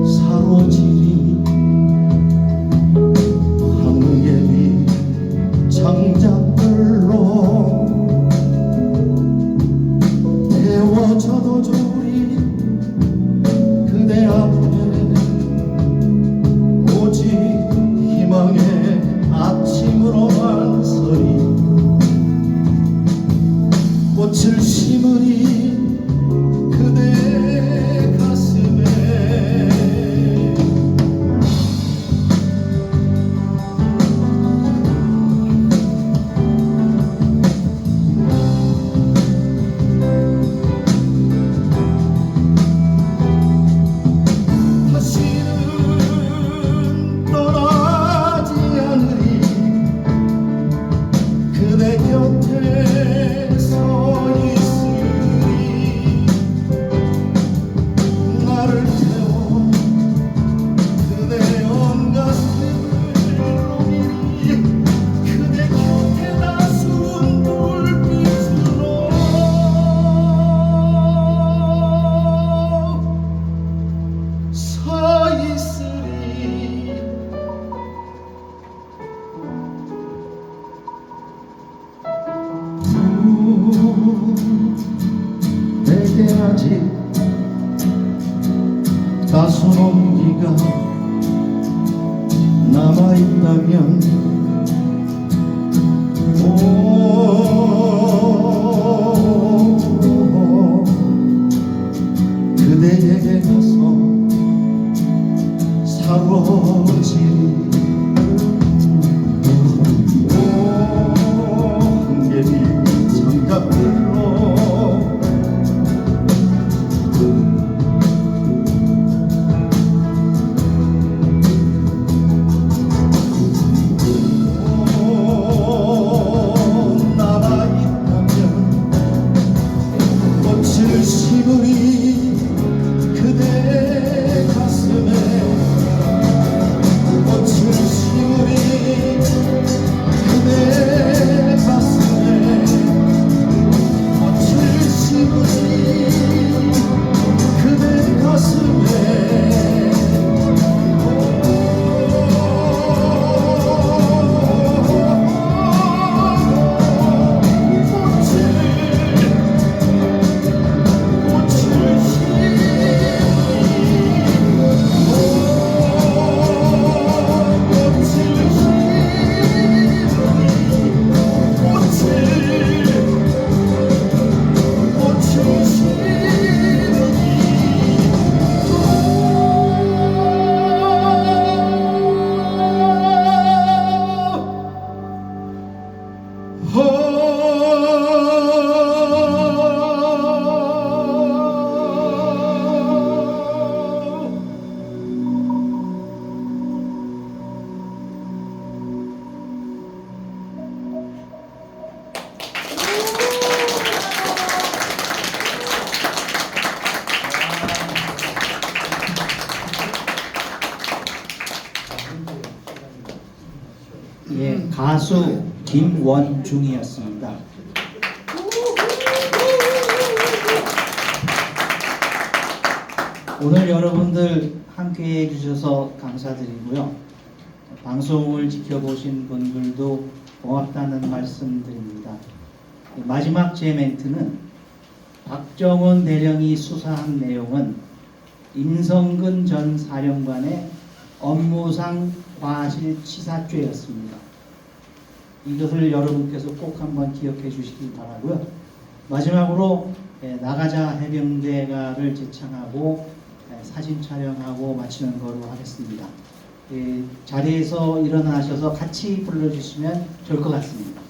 사로지리 한개비 장작불로 태워져도 좋으리 그대 앞에 오직 희망의 아침으로만 서리 꽃을 심으리 그대 가슴에 다시는 떠나지 않으리 그대 곁에 서 있으리 나를 태워 그대 온 가슴을 녹이리 그대 곁에 나순 불빛으로 서 있으리 내게 아직 따스운 온기가 남아있다면 그대에게 가서 사로지리 한개비 장갑들로 남아있다면 꽃을 심으리 그대 가슴에 꽃을 심으리 그대 가슴에 꽃을 심으리 그대 가슴에 꽃을 심으리 가수 김원중이었습니다. 오늘 여러분들 함께 해주셔서 감사드리고요. 방송을 지켜보신 분들도 고맙다는 말씀드립니다. 마지막 제 멘트는 박정원 대령이 수사한 내용은 임성근 전 사령관의 업무상 과실치사죄였습니다. 이것을 여러분께서 꼭 한번 기억해 주시기 바라고요. 마지막으로 나가자 해병대가를 제창하고 사진 촬영하고 마치는 거로 하겠습니다. 자리에서 일어나셔서 같이 불러주시면 좋을 것 같습니다.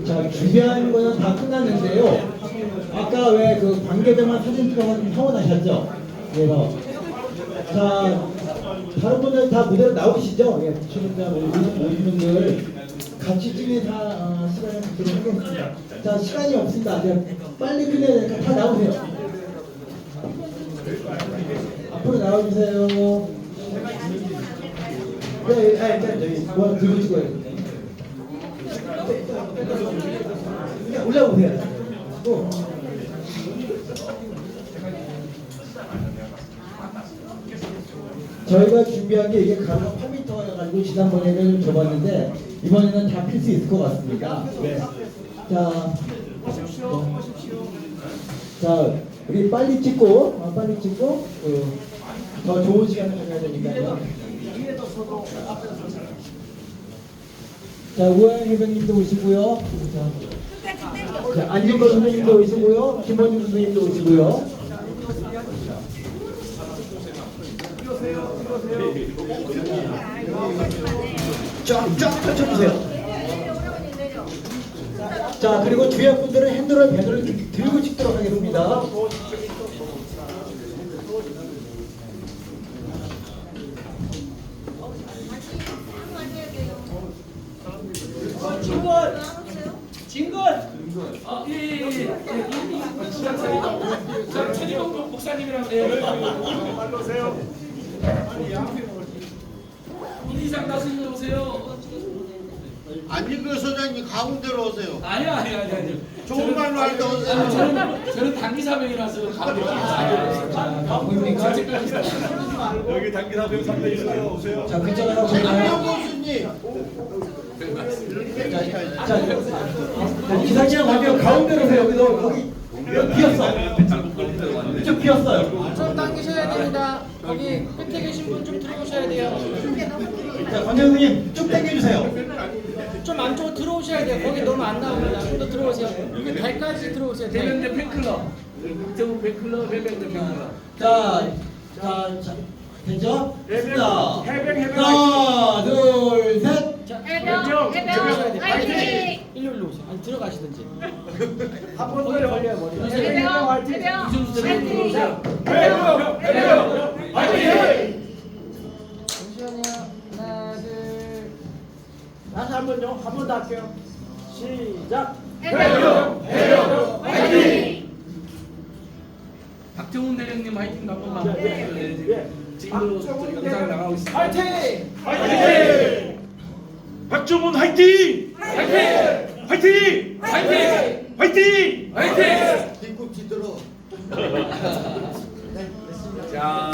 자, 준비하는 거는 다 끝났는데요. 아까 왜 그 관계자만 사진 찍어가지고 서운하셨죠? 그래서 자, 다른 분들 다 무대로 나오시죠? 예, 출연자 오신 분들 같이 찍는 다 시간을 갖도록 하겠습니다. 자, 시간이 없습니다. 아직 빨리 끝내야 되니까 다 나오세요. 앞으로 나와주세요. 네, 일단 저기 뭐 들고 찍어야 돼. 올라오세요. 저희가 준비한 게 이게 가로가 8m여가지고 지난번에는 접었는데 이번에는 다 필 수 있을 것 같습니다. 네. 자, 우리 빨리 찍고 더 좋은 시간을 가져야 되니까요. 자, 우영 회장님도 오시고요. 자, 안진걸 선생님도 오시고요. 김원중 선생님도 오시고요. 쫙 펼쳐주세요. 자, 그리고 주위의 분들은 핸드를 배를 들고 찍도록 하겠습니다. 최지봉 목사님이랑 이상 다스님 오세요. 안진걸 소장님 가운데로 오세요. 아니야. 좋은 말로 할 때 오세요. 저는 단기 사명이라서 가운데 여기 단기 사병 3대 있어요. 오세요. 자, 그쪽으로 안녕 교수님. 자, 기사님이랑 관계 가운데로 오세요. 여기 비었어. 이쪽 비었어요. 좀 당기셔야 됩니다. 거기 끝에 계신 분 좀 들어오셔야 돼요. 자, 관장님 쭉 당겨주세요. 좀 안쪽으로 들어오셔야 돼요. 거기 너무 안 나옵니다. 좀 더 들어오세요. 여기 발까지 들어오세요. 대변대 팬클럽. 정우 팬클럽, 해병대 팬클럽. 자, 됐죠? 됐습니다. 하나, 둘, 셋. 자, 들어오셔야 돼요. 파이팅! 일로 오세요. 아니 들어가시든지. 한번 더 걸려요 머리. 해병 화이팅! 잠시만요. 하나, 둘. 다시 한 번요. 한 번 더 할게요. 시작. 해병 화이팅! 박정훈 대령님 화이팅 한 번만. 지금도 영상 나가고 있습니다. 파이팅! 박정훈 화이팅! 화이팅! 화이팅! 화이팅! 화이팅! 화이팅! 뒤꿈치 들어. 자.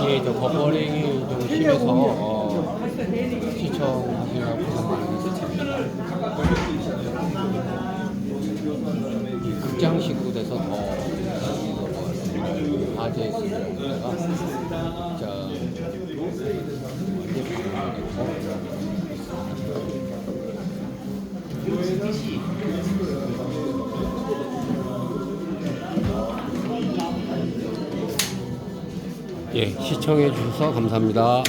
예, 저 버퍼링이 좀 심해서 시청하시느라고 고생 많으셨습니다. 극장식으로 돼서 더 화제했습니다. 자, 예, 시청해 주셔서 감사합니다.